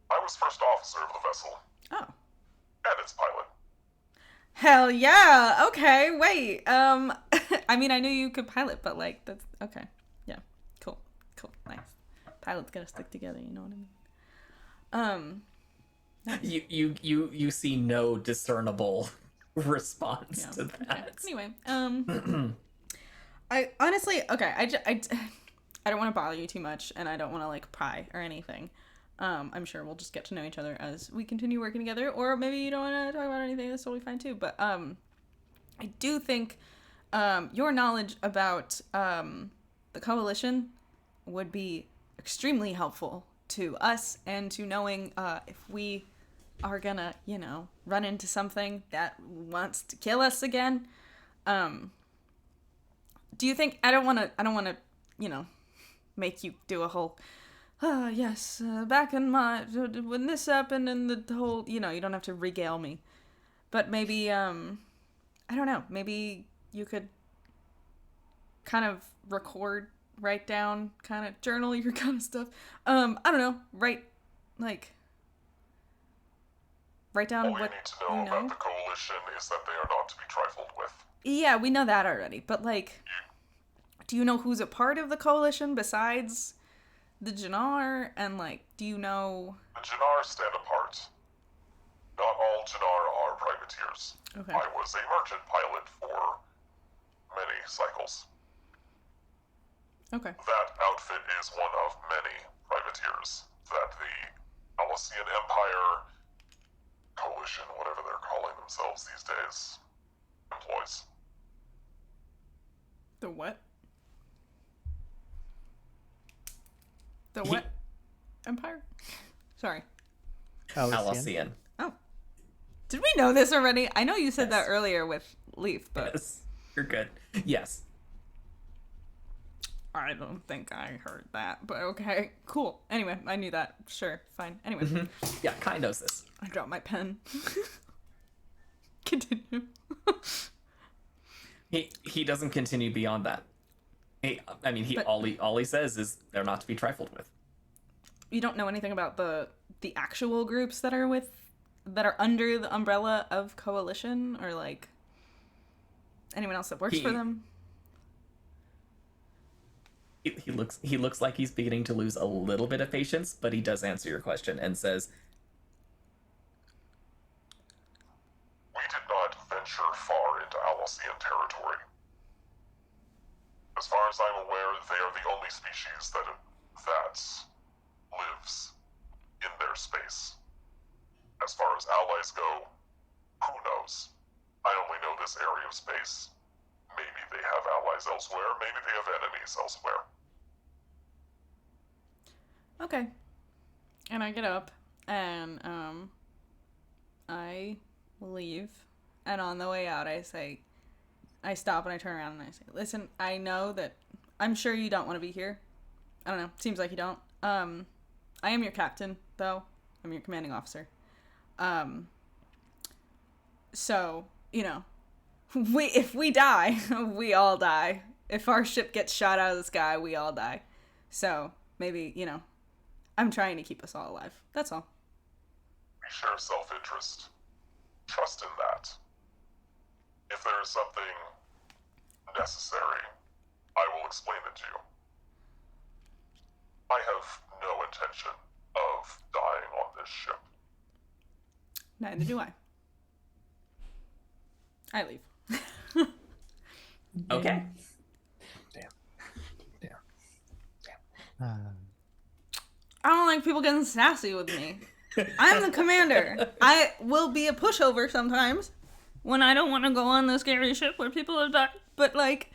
I was first officer of the vessel, Oh. and its pilot. Hell yeah! Okay, wait. I mean, I knew you could pilot, but, like, that's okay. Yeah, cool, nice. Pilots gotta stick together, you know what I mean? Nice. You see no discernible response Yeah. to that. Okay. Anyway, I honestly, okay, I don't want to bother you too much, and I don't want to, like, pry or anything. I'm sure we'll just get to know each other as we continue working together, or maybe you don't want to talk about anything, that's totally fine too, but, I do think, your knowledge about, the Coalition would be extremely helpful to us, and to knowing, if we are gonna, run into something that wants to kill us again. Do you think, I don't want to, make you do a whole, yes, back in my, when this happened and the whole, you don't have to regale me. But maybe, I don't know, maybe you could kind of write down, kind of journal your kind of stuff. I don't know, write down All what you need to know about the Coalition is that they are not to be trifled with. Yeah, we know that already, but, like, do you know who's a part of the Coalition besides the Jannar? And, like, do you know... The Jannar stand apart. Not all Jannar are privateers. Okay. I was a merchant pilot for many cycles. Okay. That outfit is one of many privateers that the Alessian Empire, Coalition, whatever they're calling themselves these days, employs. The what? The what? Empire? Sorry. Alessian. Oh. Did we know this already? I know you said Yes. that earlier with Leaf, but Yes. You're good. Yes. I don't think I heard that. But okay, cool. Anyway, I knew that. Sure, fine. Anyway, Yeah, Kai knows this. I dropped my pen. Continue. He doesn't continue beyond that. But- All he says is they're not to be trifled with. You don't know anything about the actual groups that are under the umbrella of Coalition, or, like, anyone else that works for them? He looks like he's beginning to lose a little bit of patience, but he does answer your question and says, We did not venture far into Alessian territory. As far as I'm aware, they are the only species that lives in their space. As far as allies go, who knows? I only know this area of space. Maybe they have allies elsewhere, maybe they have enemies elsewhere. Okay. And I get up, and I leave, and on the way out I stop and I turn around and I say, listen, I know that, I'm sure you don't want to be here. I don't know, seems like you don't. I am your captain, though. I'm your commanding officer. So, you know, if we die, we all die. If our ship gets shot out of the sky, we all die. So, maybe, you know, I'm trying to keep us all alive. That's all. We share self-interest. Trust in that. If there is something necessary, I will explain it to you. I have no intention of dying on this ship. Neither do I. I leave. Okay. I don't like people getting sassy with me. I'm the commander. I will be a pushover sometimes when I don't want to go on the scary ship where people are dying. But, like,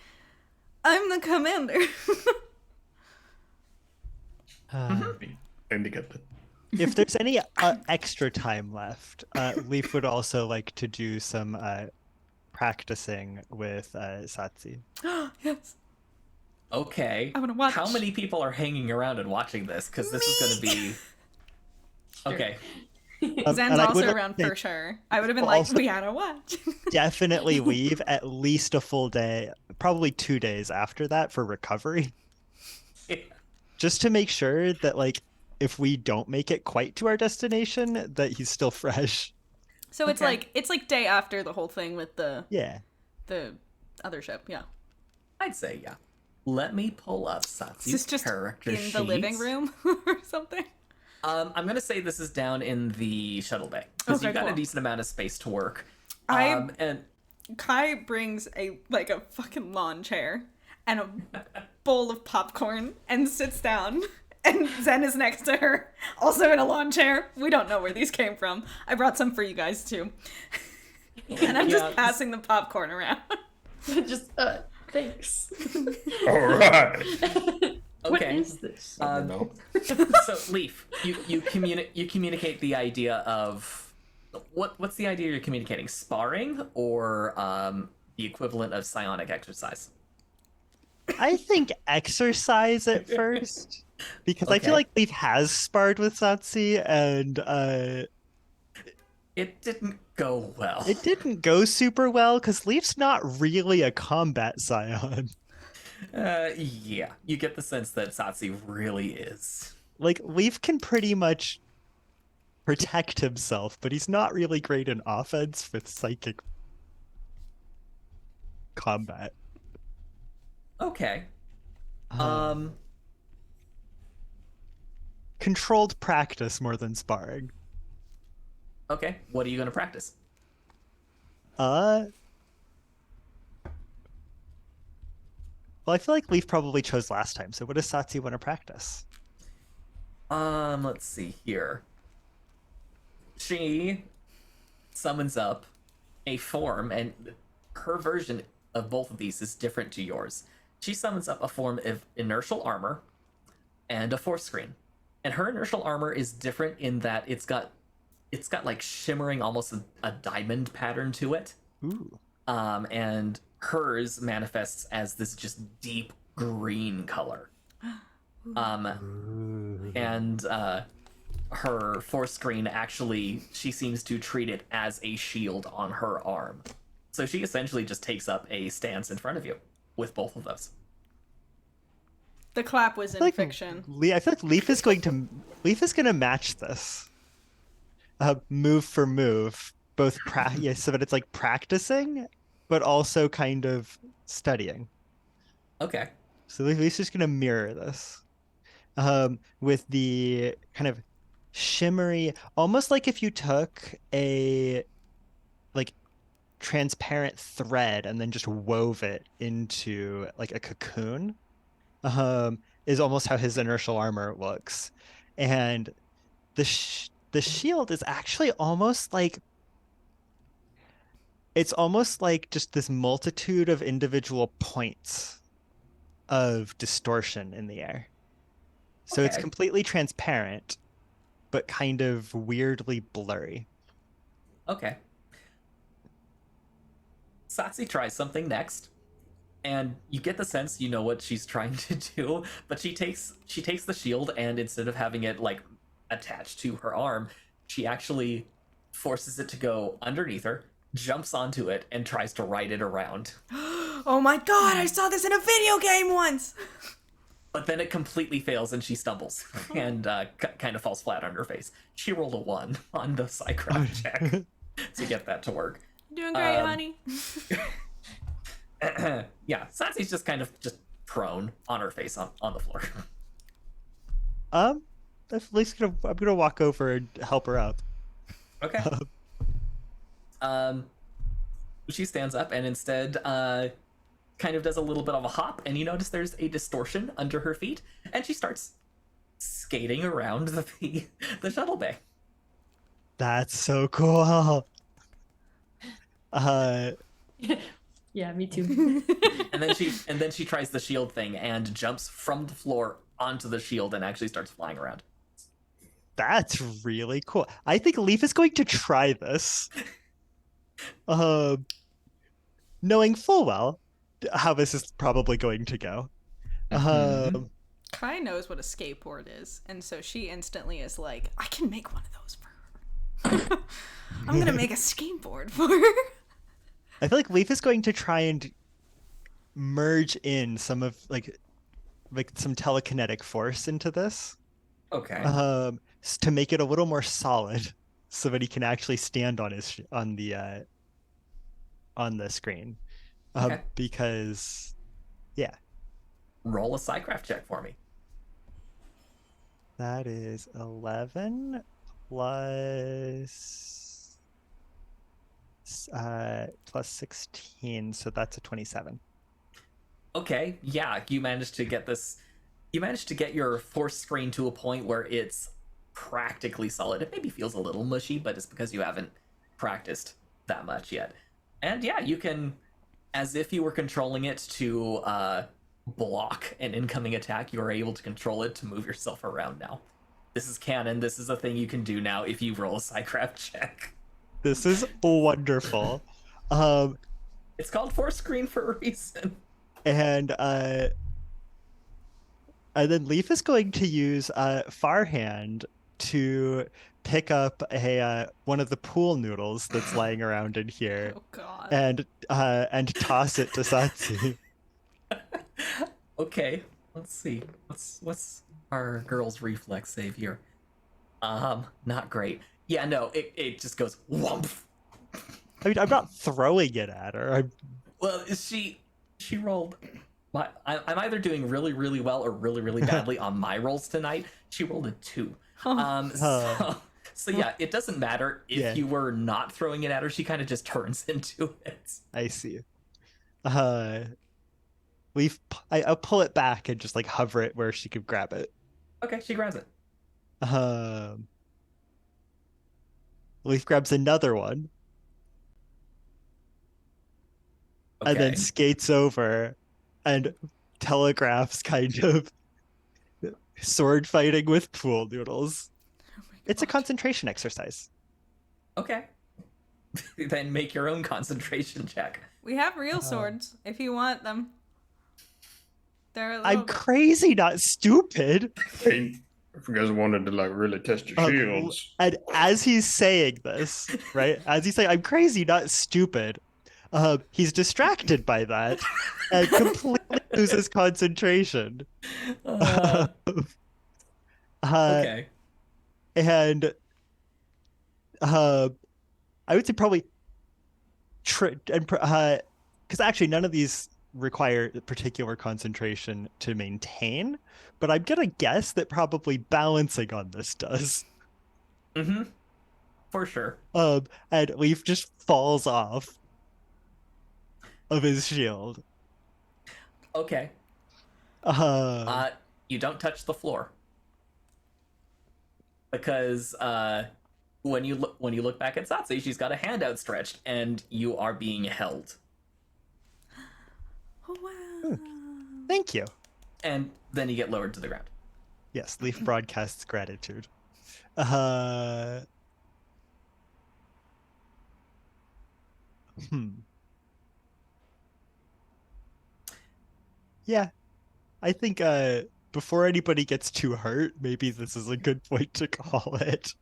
I'm the commander. And to get the If there's any extra time left, Leaf would also like to do some practicing with Satsi. Yes. Okay. I wanna watch. How many people are hanging around and watching this? Because this is going to be. Okay. Zen's and I would also like around to for sure. I would have been like, also- we gotta watch. definitely leave at least a full day, probably 2 days after that for recovery. Just to make sure that, like, if we don't make it quite to our destination, that he's still fresh. So it's Okay. like day after the whole thing with the Yeah. other ship. Yeah. I'd say, yeah. Let me pull up Is Satsi's this just character in the living sheet. room or something? I'm going to say this is down in the shuttle bay. Because Okay, you've got a cool. decent amount of space to work. I- And Kai brings a fucking lawn chair and a bowl of popcorn and sits down. And Zen is next to her, also in a lawn chair. We don't know where these came from. I brought some for you guys too. And I'm Yeah. just passing the popcorn around. Just, thanks. All right. What Okay. is this? No. So Leaf, you communicate the idea of what's the idea you're communicating? Sparring or the equivalent of psionic exercise? I think exercise at first. Because I Okay. feel like Leaf has sparred with Satsi, and It didn't go well. it didn't go super well, because Leaf's not really a combat scion. Yeah, you get the sense that Satsi really is. Like, Leaf can pretty much protect himself, but he's not really great in offense with psychic combat. Okay. Controlled practice more than sparring. Okay, what are you going to practice? Well, I feel like Leaf probably chose last time, so what does Satsi want to practice? Let's see here. She summons up a form, and her version of both of these is different to yours. She summons up a form of inertial armor and a force screen. And her inertial armor is different in that it's got like shimmering, almost a diamond pattern to it. Ooh. And hers manifests as this just deep green color. And her force screen, actually, she seems to treat it as a shield on her arm. So she essentially just takes up a stance in front of you with both of those. The clap was in Like, fiction. I feel like Leaf is going to match this. Move for move, both yeah, so that it's like practicing, but also kind of studying. Okay. So Leaf's just gonna mirror this, with the kind of shimmery, almost like if you took a like transparent thread and then just wove it into like a cocoon. Is almost how his inertial armor looks, and the shield is actually almost like just this multitude of individual points of distortion in the air. So it's Okay. completely transparent, but kind of weirdly blurry. Okay. Satsi tries something next, and you get the sense you know what she's trying to do, but she takes the shield, and instead of having it like attached to her arm, she actually forces it to go underneath her, jumps onto it, and tries to ride it around. Oh my god, I saw this in a video game once! But then it completely fails and she stumbles and kind of falls flat on her face. She rolled a 1 on the Psycraft check to get that to work. Doing great, honey. Yeah, Satsu's just kind of just prone on her face on the floor. At least I'm gonna walk over and help her up. Okay. She stands up and instead kind of does a little bit of a hop, and you notice there's a distortion under her feet, and she starts skating around the shuttle bay. That's so cool. Yeah, me too. And then she tries the shield thing and jumps from the floor onto the shield and actually starts flying around. That's really cool. I think Leaf is going to try this. Knowing full well how this is probably going to go. Kai knows what a skateboard is, and so she instantly is like, I can make one of those for her. I'm gonna make a skateboard for her. I feel like Leaf is going to try and merge in some of like some telekinetic force into this. Okay. To make it a little more solid, so that he can actually stand on his on the screen. Okay. Because, yeah. Roll a Psycraft check for me. That is 11 plus 16, so that's a 27. Okay, yeah, you managed to get your force screen to a point where it's practically solid. It maybe feels a little mushy, but it's because you haven't practiced that much yet. And yeah, you can, as if you were controlling it to block an incoming attack, you are able to control it to move yourself around now. This is canon. This is a thing you can do now if you roll a Psycraft check. This is wonderful. It's called force screen for a reason. And then Leaf is going to use Farhand to pick up one of the pool noodles that's lying around in here. Oh god. And toss it to Satsu. Okay, let's see. What's our girl's reflex save here? Not great. Yeah, no, it just goes whomp. I mean, I'm not throwing it at her. Well, she rolled. I'm either doing really, really well or really, really badly on my rolls tonight. She rolled a 2. So yeah, it doesn't matter if you were not throwing it at her. She kind of just turns into it. I see. I'll pull it back and just like hover it where she could grab it. Okay, she grabs it. Leaf grabs another one. Okay. And then skates over and telegraphs kind of sword fighting with pool noodles. Oh my It's a God. concentration exercise. Okay. Then make your own concentration check. We have real swords if you want them. They're a little... I'm crazy, not stupid. Hey, if you guys wanted to like really test your shields, And as he's saying this, right? As he's saying, I'm crazy, not stupid. He's distracted by that and completely loses concentration. Okay. And I would say probably because actually none of these require particular concentration to maintain, but I'm gonna guess that probably balancing on this does. Mm-hmm. For sure. And Leaf just falls off of his shield. Okay. You don't touch the floor. Because when you look back at Satsu, she's got a hand outstretched and you are being held. Oh, wow. Thank you. And then you get lowered to the ground. Yes, Leaf broadcasts gratitude. Yeah, I think before anybody gets too hurt, maybe this is a good point to call it.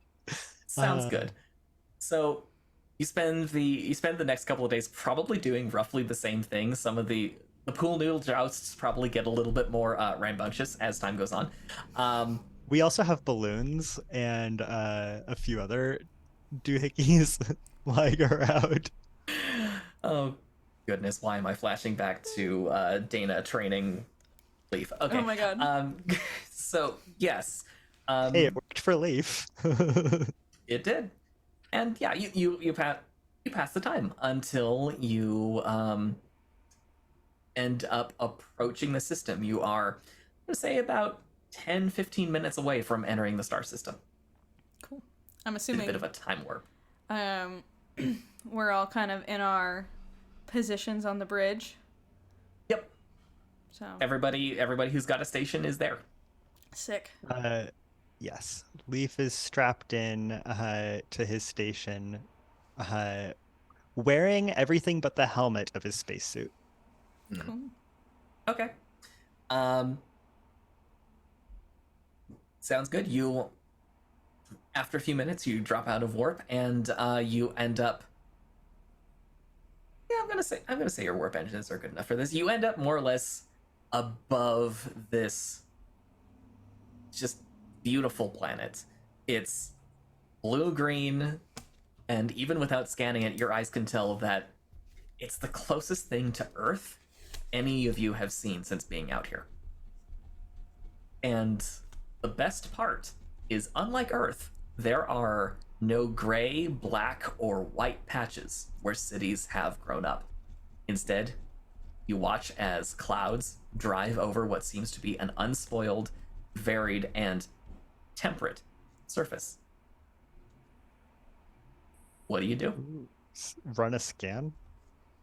Sounds good. So you spend the next couple of days probably doing roughly the same thing. Some of the pool noodle jousts probably get a little bit more rambunctious as time goes on. We also have balloons and a few other doohickeys lying around. Oh goodness, why am I flashing back to Dana training Leaf? Okay. Oh my god. So yes. Hey, it worked for Leaf. It did. And yeah, you pass the time until you end up approaching the system. You are, I'm gonna say, about 10-15 minutes away from entering the star system. Cool. I'm A assuming bit of a time warp. we're all kind of in our positions on the bridge. Yep. So Everybody who's got a station is there. sick. Yes, Leaf is strapped in to his station, wearing everything but the helmet of his spacesuit. Cool. Okay. Sounds good. You, after a few minutes, you drop out of warp and you end up. Yeah, I'm gonna say your warp engines are good enough for this. You end up more or less above this just beautiful planet. It's blue-green, and even without scanning it, your eyes can tell that it's the closest thing to Earth any of you have seen since being out here. And the best part is, unlike Earth, there are no gray, black, or white patches where cities have grown up. Instead, you watch as clouds drive over what seems to be an unspoiled, varied, and temperate surface. What do you do? Run a scan?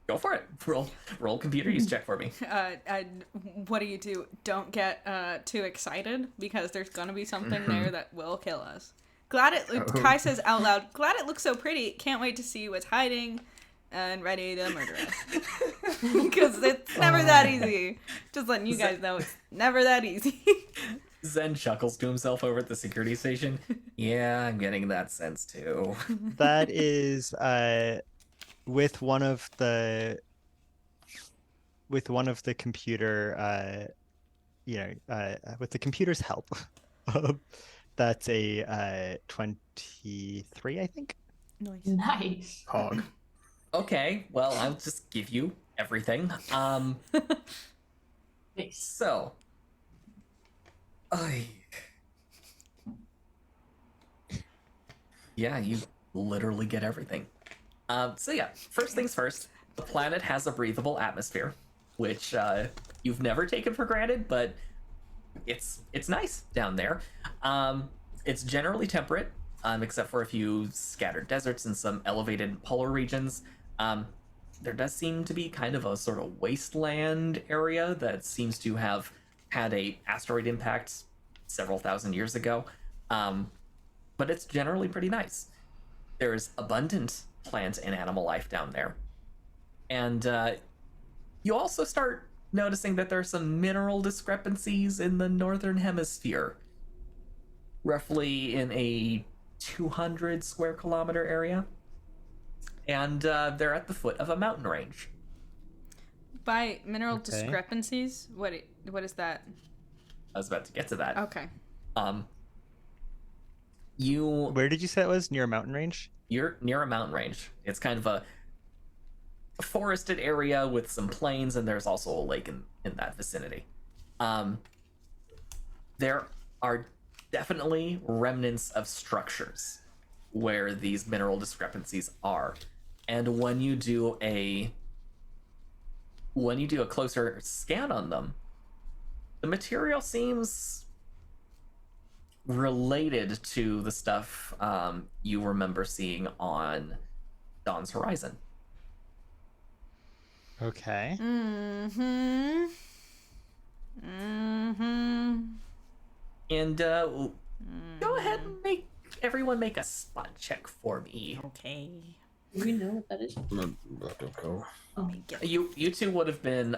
Go for it. Roll computer use check for me. What do you do? Don't get too excited, because there's gonna be something there that will kill us. Kai says out loud, glad it looks so pretty. Can't wait to see what's hiding and ready to murder us. Because it's never that easy. Just letting you guys know, it's never that easy. Zen chuckles to himself over at the security station. Yeah, I'm getting that sense too. That is with one of the computer with the computer's help. That's a 23, I think. Nice. Nice. Hog. Okay, well, I'll just give you everything. Nice. So, yeah, you literally get everything. So yeah, first things first, the planet has a breathable atmosphere, which you've never taken for granted, but it's nice down there. It's generally temperate, except for a few scattered deserts and some elevated polar regions. There does seem to be kind of a sort of wasteland area that seems to have had a asteroid impact several thousand years ago. But it's generally pretty nice. There's abundant plant and animal life down there. And you also start noticing that there are some mineral discrepancies in the northern hemisphere, roughly in a 200 square kilometer area. And they're at the foot of a mountain range. By mineral Okay. discrepancies, what is that? I was about to get to that. Okay. Where did you say it was? Near a mountain range? You're near a mountain range. It's kind of a forested area with some plains, and there's also a lake in that vicinity. There are definitely remnants of structures where these mineral discrepancies are. And when you do a closer scan on them, the material seems related to the stuff you remember seeing on Dawn's Horizon. Okay. Mm-hmm. And go ahead and everyone make a spot check for me. Okay. Do we know what that is? Let it go. Oh, You two would have been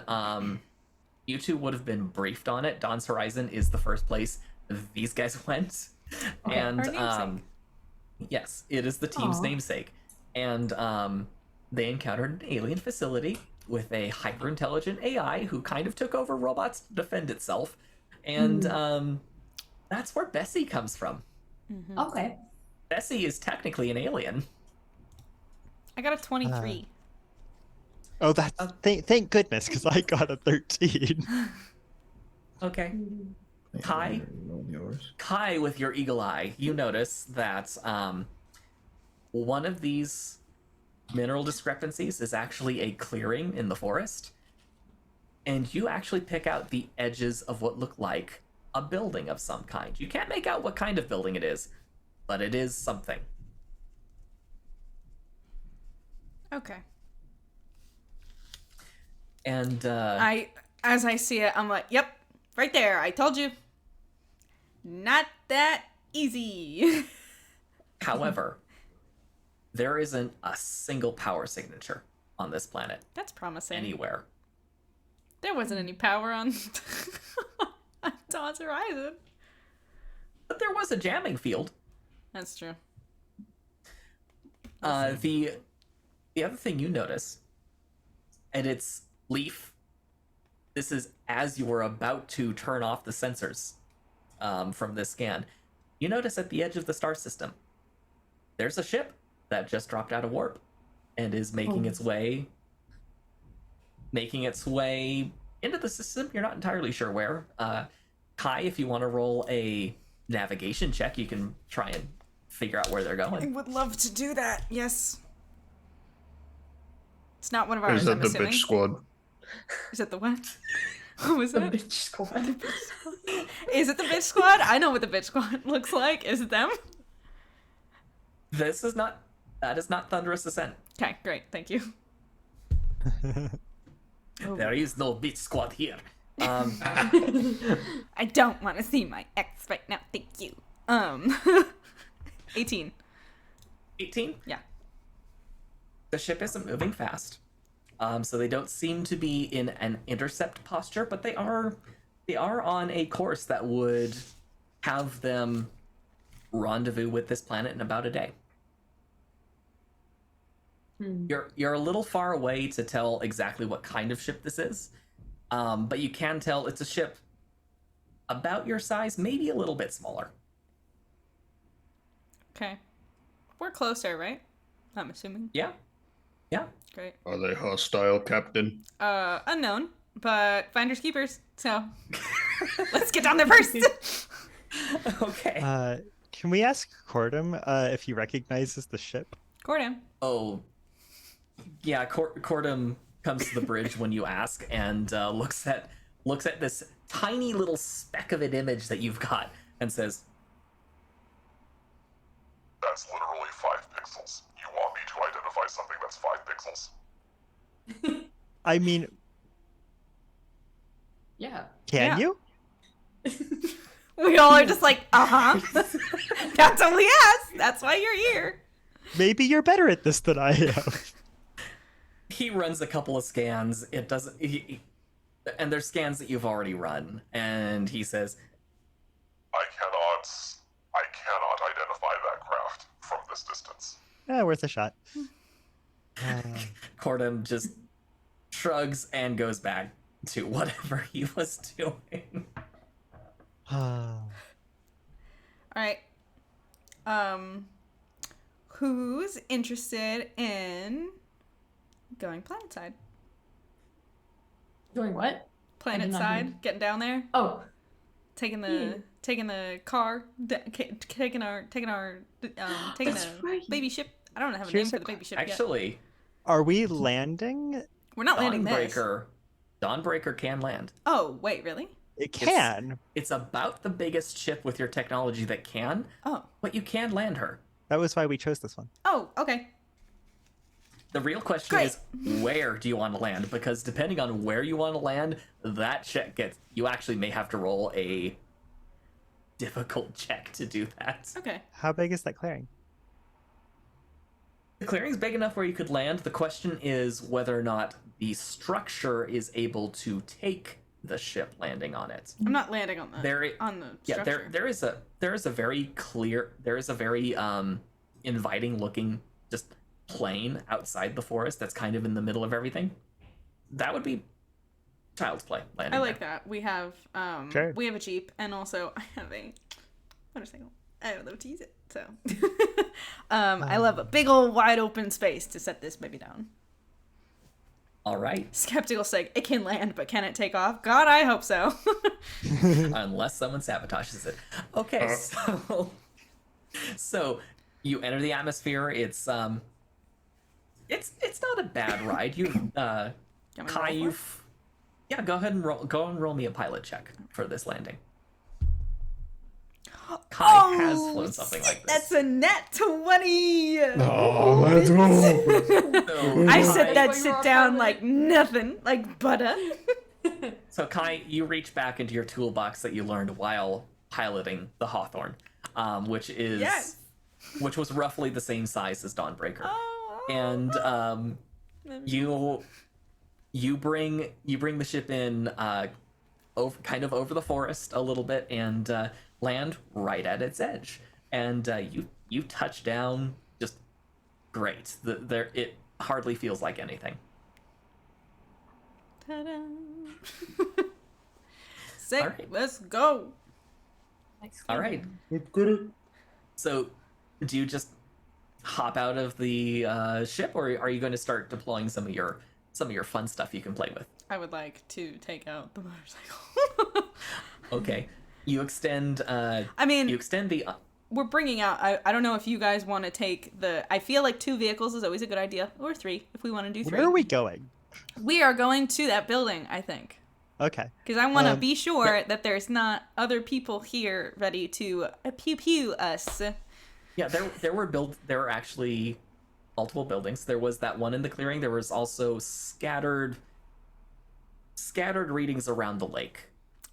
you two would have been briefed on it. Dawn's Horizon is the first place these guys went. Okay. And Our namesake. yes, it is the team's Aw. namesake. And they encountered an alien facility with a hyper-intelligent AI who kind of took over robots to defend itself. And that's where Bessie comes from. Okay. Bessie is technically an alien. I got a 23. Oh, that's thank goodness, because I got a 13. Okay. Kai? Yours. Kai, with your eagle eye, you notice that one of these mineral discrepancies is actually a clearing in the forest. And you actually pick out the edges of what look like a building of some kind. You can't make out what kind of building it is, but it is something. Okay. And As I see it, I'm like, yep, right there. I told you. Not that easy. however, there isn't a single power signature on this planet That's promising. anywhere. There wasn't any power on on Dawn's Horizon. But there was a jamming field. That's true. The other thing you notice, and it's Leaf. This is as you were about to turn off the sensors from this scan. You notice at the edge of the star system, there's a ship that just dropped out of warp and is making its way into the system. You're not entirely sure where. Kai, if you want to roll a navigation check, you can try and figure out where they're I going. would love to do that. Yes. It's not one of ours, Is that I'm the assuming. bitch squad? Is it the what? What was The it? bitch squad. Is it the bitch squad? I know what the bitch squad looks like. Is it them? That is not Thunderous Ascent. Okay, great. Thank you. There is no bitch squad here. I don't want to see my ex right now. Thank you. 18. 18? Yeah. The ship isn't moving fast, so they don't seem to be in an intercept posture, but they are on a course that would have them rendezvous with this planet in about a day. You're a little far away to tell exactly what kind of ship this is, but you can tell it's a ship about your size, maybe a little bit smaller. Okay. We're closer, right? I'm assuming. Yeah. Great. Are they hostile, Captain? Unknown, but finders keepers. So let's get down there first. Okay. Can we ask Cordum if he recognizes the ship? Gordon. Oh, yeah. Cordum comes to the bridge when you ask, and looks at this tiny little speck of an image that you've got, and says, That's literally 5 pixels. You want me to identify something that's 5 pixels? I mean, Yeah. can Yeah. you? We all are just like, That's what we asked. That's why you're here. Maybe you're better at this than I am. he runs a couple of scans. It doesn't. And there's scans that you've already run, and he says, I cannot identify that craft from this distance. Worth a shot. Cordum just shrugs and goes back to whatever he was doing. All right. Who's interested in going planet side? Doing what? Planet not side, hear. getting down there, Oh, taking the Yeah. taking the car, taking That's a right. baby ship. I don't have a Here's name for a the baby ship yet. Actually, Are we landing? We're not landing this. Dawnbreaker can land. Oh wait, really? It can. It's about the biggest ship with your technology that can, Oh, but you can land her. That was why we chose this one. oh, okay. The real question Great. is, where do you want to land? Because depending on where you want to land, that check you actually may have to roll a difficult check to do that. Okay. How big is that clearing? The clearing's big enough where you could land. The question is whether or not the structure is able to take the ship landing on it. I'm not landing on the structure. There is a very inviting looking just plain outside the forest that's kind of in the middle of everything. That would be child's play landing. I like there. that. We have Sure. we have a Jeep, and also I have a motorcycle. I would love to use it. So I love a big old wide open space to set this baby down. All right. Skeptical saying it can land, but can it take off? God, I hope so. Unless someone sabotages it. Okay, so you enter the atmosphere. It's not a bad ride. You Kai, go ahead and roll me a pilot check for this landing. Kai has flown something like this. That's a net 20. Oh, let's go. So, I said Kai- that sit down like nothing, like butter. So Kai, you reach back into your toolbox that you learned while piloting the Hawthorne, which was roughly the same size as Dawnbreaker, and you bring the ship in over the forest a little bit and land right at its edge, and you touch down just great. It hardly feels like anything. Ta-da. Sick. All right. Let's go. All right. Let's get it. So, do you just hop out of the ship, or are you going to start deploying some of your fun stuff you can play with? I would like to take out the motorcycle. Okay. You extend. I mean, you extend the. We're bringing out. I don't know if you guys want to take the. I feel like 2 vehicles is always a good idea, or 3 if we want to do 3. Where are we going? We are going to that building, I think. Okay. Because I want to be sure that there's not other people here ready to pew pew us. Yeah, there were actually multiple buildings. There was that one in the clearing. There was also scattered readings around the lake.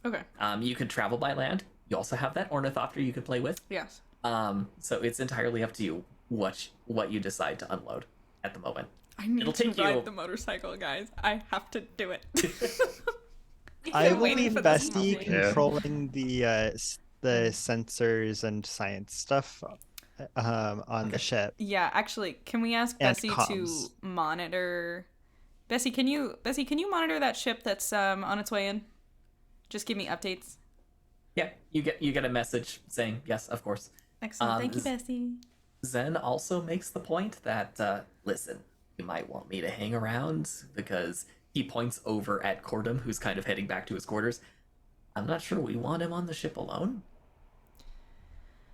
Okay. You could travel by land. You also have that ornithopter you could play with. Yes. So it's entirely up to you what you decide to unload at the moment. I need It'll to take ride you- the motorcycle, guys. I have to do it. I been will waiting leave for this Bessie moment. controlling the sensors and science stuff on the ship. Yeah, actually, can we ask And Bessie to comms. monitor? Bessie, can you monitor that ship that's on its way in? Just give me updates. Yeah, you get a message saying yes, of course. Excellent. Thank you, Bessie. Zen also makes the point that listen, you might want me to hang around because he points over at Cordum, who's kind of heading back to his quarters. I'm not sure we want him on the ship alone.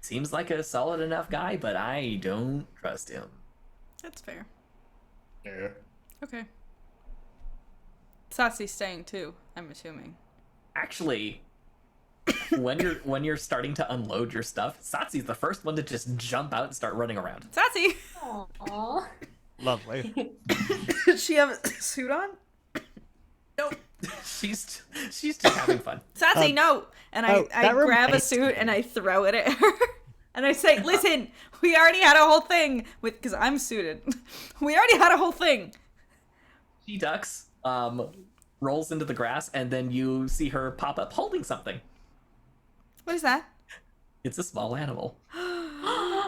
Seems like a solid enough guy, but I don't trust him. That's fair. Yeah. Okay. Satsu's staying too, I'm assuming. Actually, when you're starting to unload your stuff, Satsu's the first one to just jump out and start running around. Satsy! Aww. Lovely. Does she have a suit on? Nope. She's just having fun. Satsy, no! And I that grab a reminds suit me. and I throw it at her. And I say, listen, we already had a whole thing with, because I'm suited. We already had a whole thing. She ducks, rolls into the grass, and then you see her pop up holding something. What is that? It's a small animal.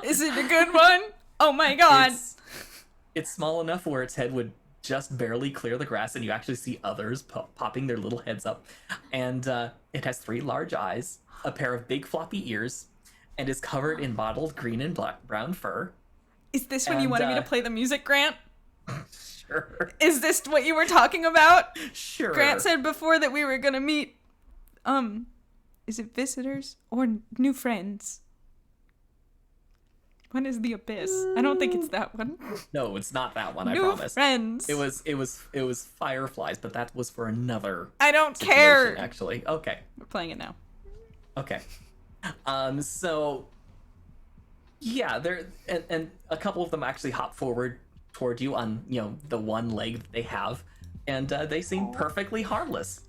Is it a good one? Oh my god. It's small enough where its head would just barely clear the grass, and you actually see others popping their little heads up. And it has 3 large eyes, a pair of big floppy ears, and is covered in mottled green and brown fur. Is this when you And, wanted me to play the music, Grant? Sure. Is this what you were talking about? Sure. Grant said before that we were gonna meet, is it visitors or new friends? When is the abyss? I don't think it's that one. No, it's not that one, I New promise. friends. It was fireflies, but that was for another I don't situation, care. actually. Okay. We're playing it now. Okay. So yeah, there and a couple of them actually hop forward toward you on, the one leg that they have, and they seem perfectly harmless.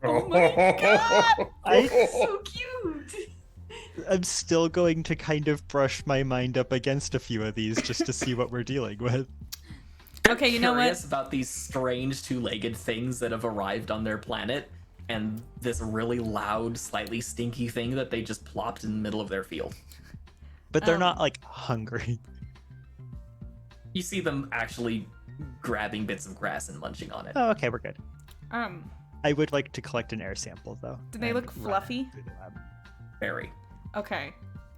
Oh my God! So cute. I'm still going to kind of brush my mind up against a few of these just to see what we're dealing with. Okay, you know what? Curious about these strange two-legged things that have arrived on their planet, and this really loud, slightly stinky thing that they just plopped in the middle of their field. But they're not Um, like hungry. You see them actually grabbing bits of grass and munching on it. Oh, okay, we're good. Do I would like to collect an air sample though. they and look run it fluffy? through the lab. Very, Okay.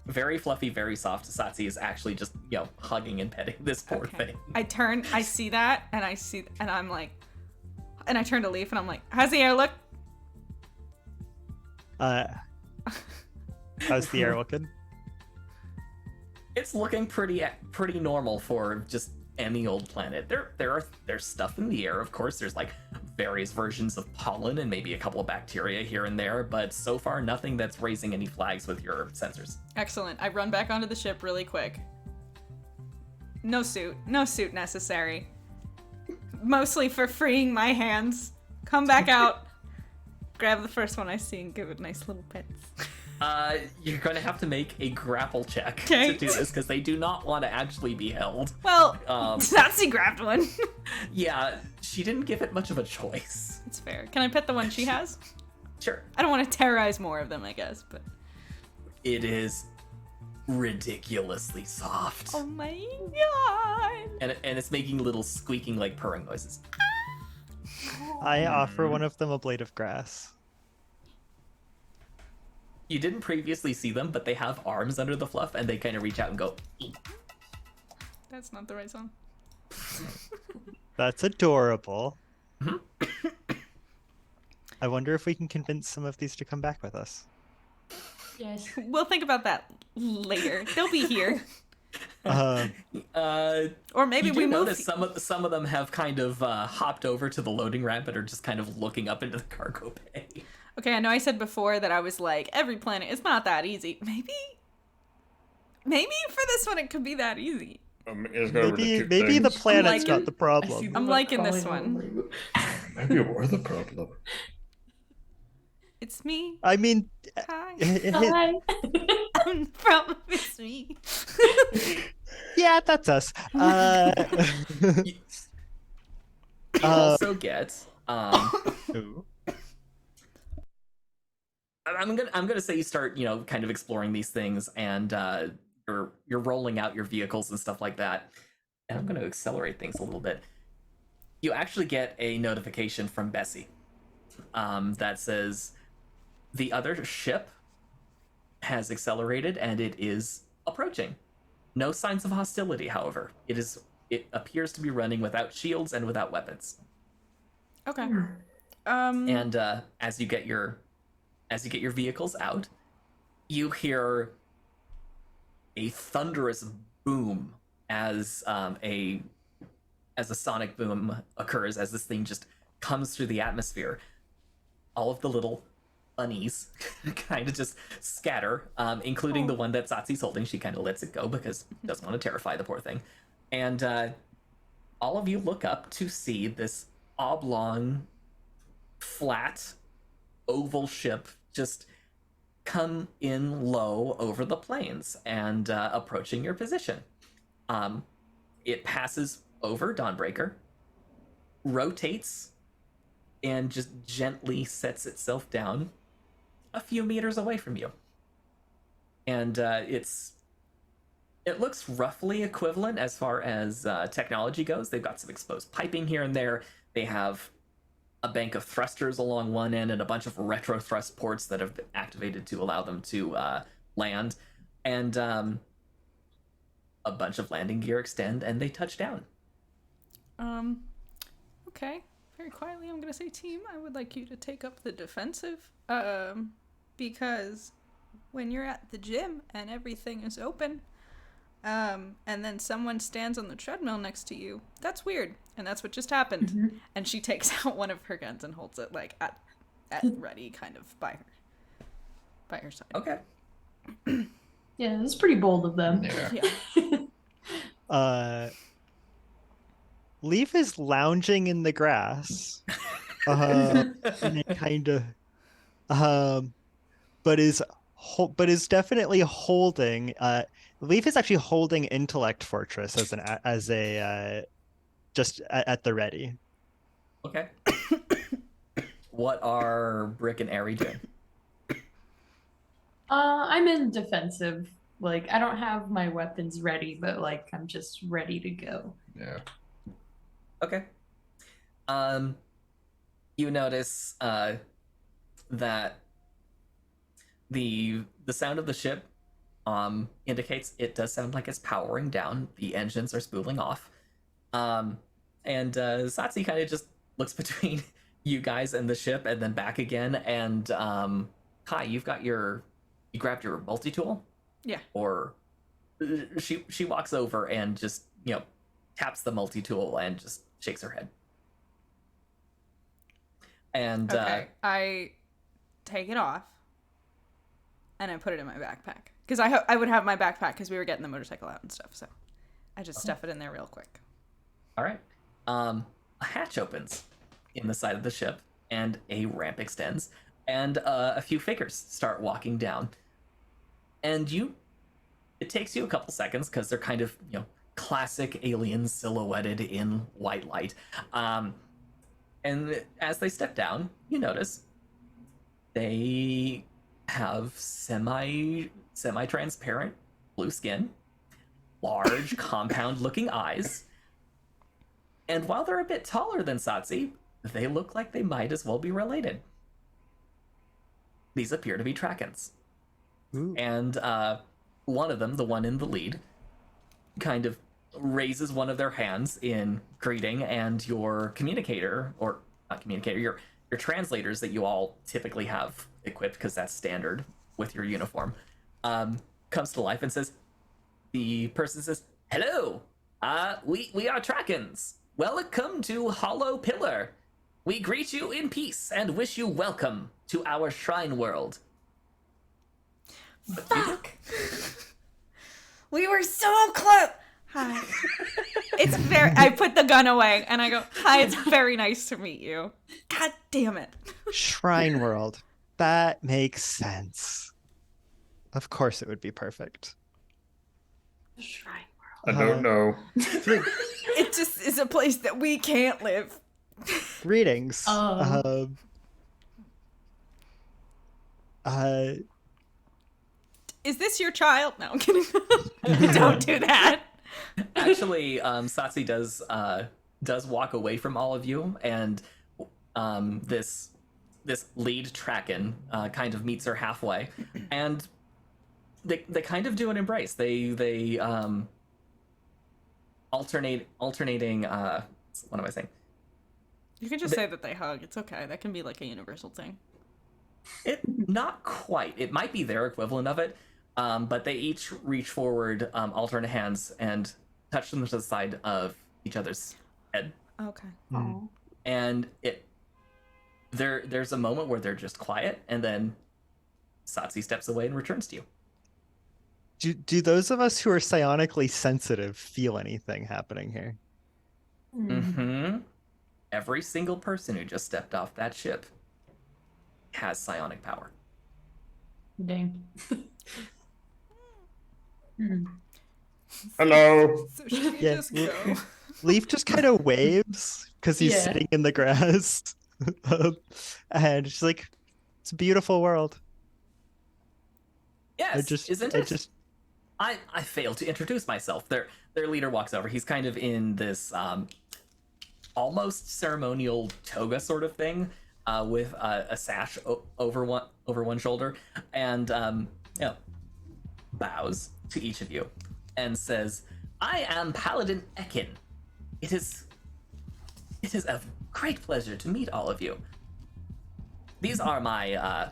very fluffy, very soft. Satsi is actually just, hugging and petting this poor Okay. thing. I see that, and I'm like, and I turn to Leaf, and I'm like, how's the air look? How's the air looking? It's looking pretty normal for just any old planet. There's stuff in the air, of course. There's like various versions of pollen and maybe a couple of bacteria here and there, but so far nothing that's raising any flags with your sensors. Excellent. I run back onto the ship really quick. No suit necessary. Mostly for freeing my hands. Come back out. Grab the first one I see and give it nice little pets. You're gonna have to make a grapple check Okay. to do this because they do not want to actually be held. Well, Um, Satsi grabbed one. Yeah, she didn't give it much of a choice. It's fair. Can I pet the one she has? Sure. I don't want to terrorize more of them, I guess, but... It is ridiculously soft. Oh my god! And it's making little squeaking, like purring noises. I offer one of them a blade of grass. You didn't previously see them, but they have arms under the fluff, and they kind of reach out and go, "Eek." That's not the right song. That's adorable. Mhm. I wonder if we can convince some of these to come back with us. Yes. We'll think about that later. They'll be here. Um, Or maybe you do we move... notice some of them have kind of hopped over to the loading ramp and are just kind of looking up into the cargo bay. Okay, I know I said before that I was like, every planet is not that easy. Maybe for this one it could be that easy. maybe the planet's liking- not the problem. I'm liking this one. Maybe we're the problem. It's me. I mean, Hi. Hi. It's me. yeah, that's us. You also get Ooh. I'm gonna say you start, kind of exploring these things, and you're rolling out your vehicles and stuff like that. And I'm gonna accelerate things a little bit. You actually get a notification from Bessie that says the other ship has accelerated and it is approaching. No signs of hostility, however. It appears to be running without shields and without weapons. Okay. And as you get your vehicles out, you hear a thunderous boom as a sonic boom occurs as this thing just comes through the atmosphere. All of the little bunnies kind of just scatter, including the one that Satsi's holding. She kind of lets it go because she doesn't want to terrify the poor thing. And all of you look up to see this oblong, flat, oval ship just come in low over the plains and approaching your position. It passes over Dawnbreaker, rotates, and just gently sets itself down a few meters away from you. And it looks roughly equivalent as far as technology goes. They've got some exposed piping here and there. They have a bank of thrusters along one end and a bunch of retro thrust ports that have been activated to allow them to land. And a bunch of landing gear extend and they touch down. Okay. Very quietly, I'm gonna say, team, I would like you to take up the defensive. Because when you're at the gym and everything is open, and then someone stands on the treadmill next to you, that's weird. And that's what just happened. Mm-hmm. And she takes out one of her guns and holds it like at ready, kind of by her side. Okay. Yeah, that's pretty bold of them. Yeah. Leaf is lounging in the grass, and it kind of, but is definitely holding. Leaf is actually holding Intellect Fortress as just at the ready. Okay. What are Brick and Airy doing? I'm in defensive. Like, I don't have my weapons ready, but like I'm just ready to go. Yeah. Okay. You notice that the sound of the ship indicates it does sound like it's powering down. The engines are spooling off. And Satsi kind of just looks between you guys and the ship and then back again. And Kai, you grabbed your multi-tool? Yeah. Or she walks over and just, taps the multi-tool and just shakes her head. And Okay, I take it off and I put it in my backpack because I would have my backpack because we were getting the motorcycle out and stuff. So I just stuff it in there real quick. all right. A hatch opens in the side of the ship and a ramp extends and a few figures start walking down. And it takes you a couple seconds because they're kind of, classic aliens silhouetted in white light. And as they step down, you notice they have semi-transparent blue skin, large compound-looking eyes, and while they're a bit taller than Satsi, they look like they might as well be related. These appear to be Trakans. Ooh. And one of them, the one in the lead, kind of raises one of their hands in greeting, and your communicator, or not communicator, your translators that you all typically have equipped because that's standard with your uniform, comes to life and says, the person says, "Hello, we are Trakans. Welcome to Hollow Pillar. We greet you in peace and wish you welcome to our shrine world." Fuck! We were so close! Hi. I put the gun away and I go, "Hi, it's very nice to meet you." God damn it. Shrine world. That makes sense. Of course it would be perfect. Shrine I don't know. It just is a place that we can't live. Greetings. Oh. Is this your child? No, I'm kidding. Don't do that. Actually, Satsi does walk away from all of you, and this lead Traken kind of meets her halfway, and they kind of do an embrace. They alternating. What am I saying? You can just say that they hug. It's okay. That can be like a universal thing. Not quite. It might be their equivalent of it, but they each reach forward, alternate hands, and touch them to the side of each other's head. Okay. Oh. And there's a moment where they're just quiet, and then Satsi steps away and returns to you. Do those of us who are psionically sensitive feel anything happening here? Mm-hmm. Every single person who just stepped off that ship has psionic power. Dang. Hello. So should we Yeah, just go? Leaf just kind of waves because he's Yeah. sitting in the grass. And she's like, "It's a beautiful world." Yes, isn't it? I failed to introduce myself. Their leader walks over. He's kind of in this almost ceremonial toga sort of thing, with a sash over one shoulder, and bows to each of you and says, "I am Paladin Ekin. It is a great pleasure to meet all of you. These are my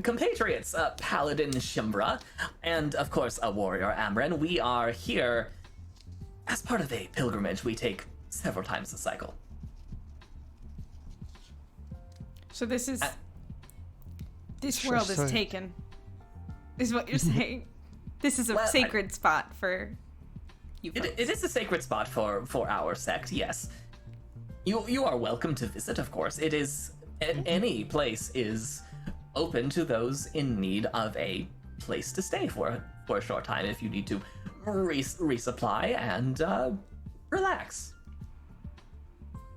compatriots, Paladin Shimbra, and of course a warrior Amren. We are here as part of a pilgrimage we take several times a cycle." So this is this Sure, world is sorry. taken. Is what you're saying? This is a Well, sacred spot for you folks. It is a sacred spot for our sect, yes. You are welcome to visit, of course. It is any place is open to those in need of a place to stay for a short time if you need to resupply and relax.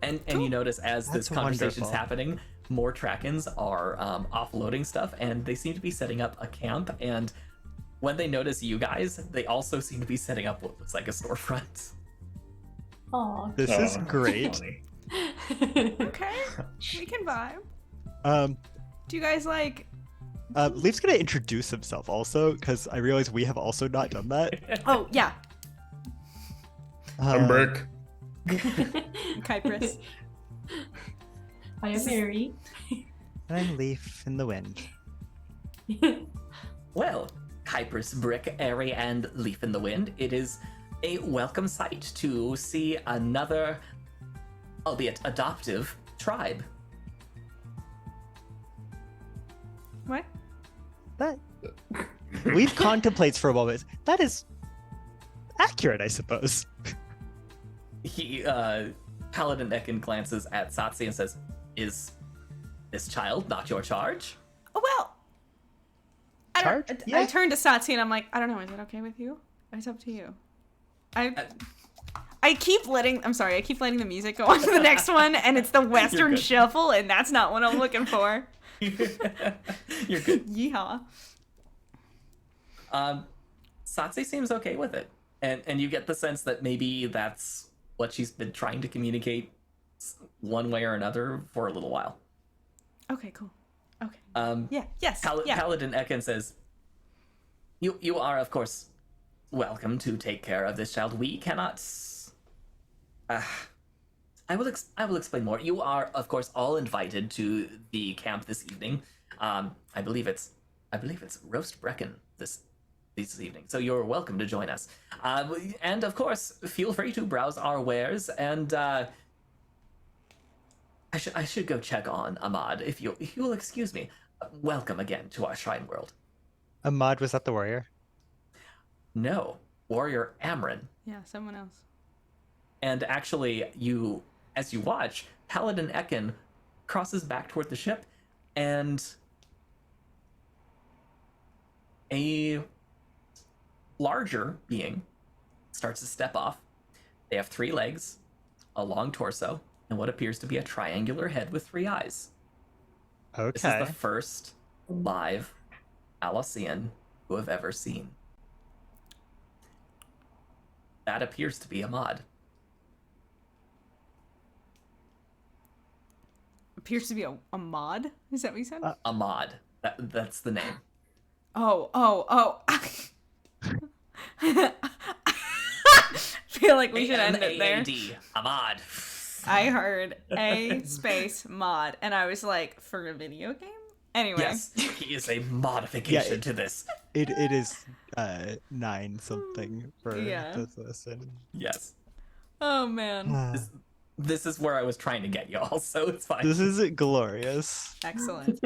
And you notice as this That's conversation's wonderful. happening, more Trakens are offloading stuff, and they seem to be setting up a camp. And when they notice you guys, they also seem to be setting up what looks like a storefront. Aw. This is Oh, great. funny. Okay, we can vibe. Um, Do you guys like? Leaf's gonna introduce himself also, because I realize we have also not done that. Oh yeah, I'm Brick. Kypress. I am Mary. And I'm Leaf in the wind. Well, Kypress, Brick, Airy, and Leaf in the Wind, it is a welcome sight to see another, albeit adoptive, tribe. What? That Leaf contemplates for a moment. That is accurate, I suppose. He, Paladin Ekin glances at Satsi and says, "Is this child not your charge?" Oh well. I Charge? don't. I Yeah. turned to Satsi and I'm like, I don't know. Is it okay with you? It's up to you. I keep letting. I'm sorry. I keep letting the music go on to the next one, and it's the Western good. Shuffle, and that's not what I'm looking for. You're good. Yeehaw. Satsi seems okay with it, and you get the sense that maybe that's what she's been trying to communicate one way or another for a little while. Okay. Cool. Okay. Yeah. Yes. Yeah. Paladin Ekin says, "You are of course welcome to take care of this child. We cannot. I will explain more. You are of course all invited to the camp this evening. I believe it's roast Brecken this evening. So you're welcome to join us. And of course, feel free to browse our wares. And I should go check on Ahmad if you'll excuse me. Welcome again to our shrine world." Ahmad, was that the warrior? No, warrior Amrin. Yeah. Someone else. And actually, as you watch, Paladin Ekin crosses back toward the ship, and a larger being starts to step off. They have 3 legs, a long torso, and what appears to be a triangular head with 3 eyes. This is Okay. the first live Alosian who I've ever seen. That appears to be Ahmad. Appears to be a mod. Is that what you said? Ahmad. That's the name. Oh. Feel like we should end it there. A-M-A-A-D. Ahmad. I heard a space mod, and I was like, for a video game? Anyway. Yes, he is a modification Yeah, to this. It is 9 something for Yeah. this listen. Yes. Oh man. This is where I was trying to get y'all, so it's fine. This is glorious. Excellent.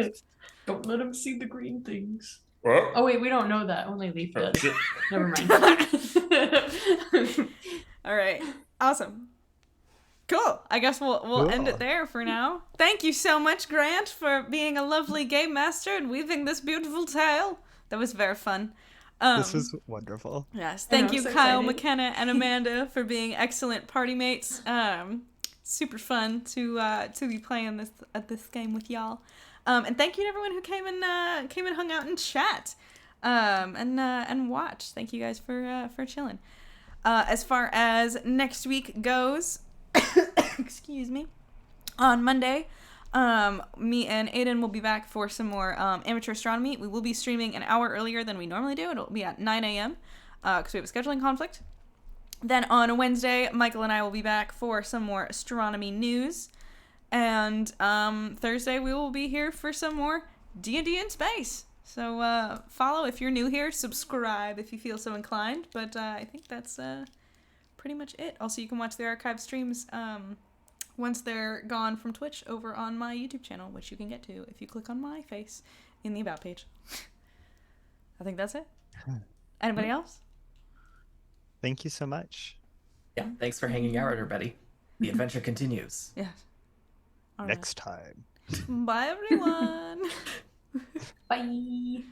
Don't let him see the green things. Well, Oh wait, we don't know that. Only Leaf oh, does. shit. Never mind. All right. Awesome. Cool. I guess we'll end Cool. it there for now. Thank you so much, Grant, for being a lovely game master and weaving this beautiful tale. That was very fun. This was wonderful. Yes. I Thank know, you, so Kyle, excited. McKenna, and Amanda for being excellent party mates. Super fun to be playing this game with y'all. And thank you to everyone who came and hung out and chat, and watched. Thank you guys for chilling. As far as next week goes, excuse me, on Monday, me and Aiden will be back for some more amateur astronomy. We will be streaming an hour earlier than we normally do. It'll be at 9 a.m. Because we have a scheduling conflict. Then on Wednesday, Michael and I will be back for some more astronomy news. And Thursday, we will be here for some more D&D in space. So follow if you're new here. Subscribe if you feel so inclined. But I think that's pretty much it. Also, you can watch the archive streams once they're gone from Twitch over on my YouTube channel, which you can get to if you click on my face in the About page. I think that's it. Anybody else? Thank you so much. Yeah, thanks for hanging out, everybody. The adventure continues. Yes. All right. Next time. Bye, everyone. Bye.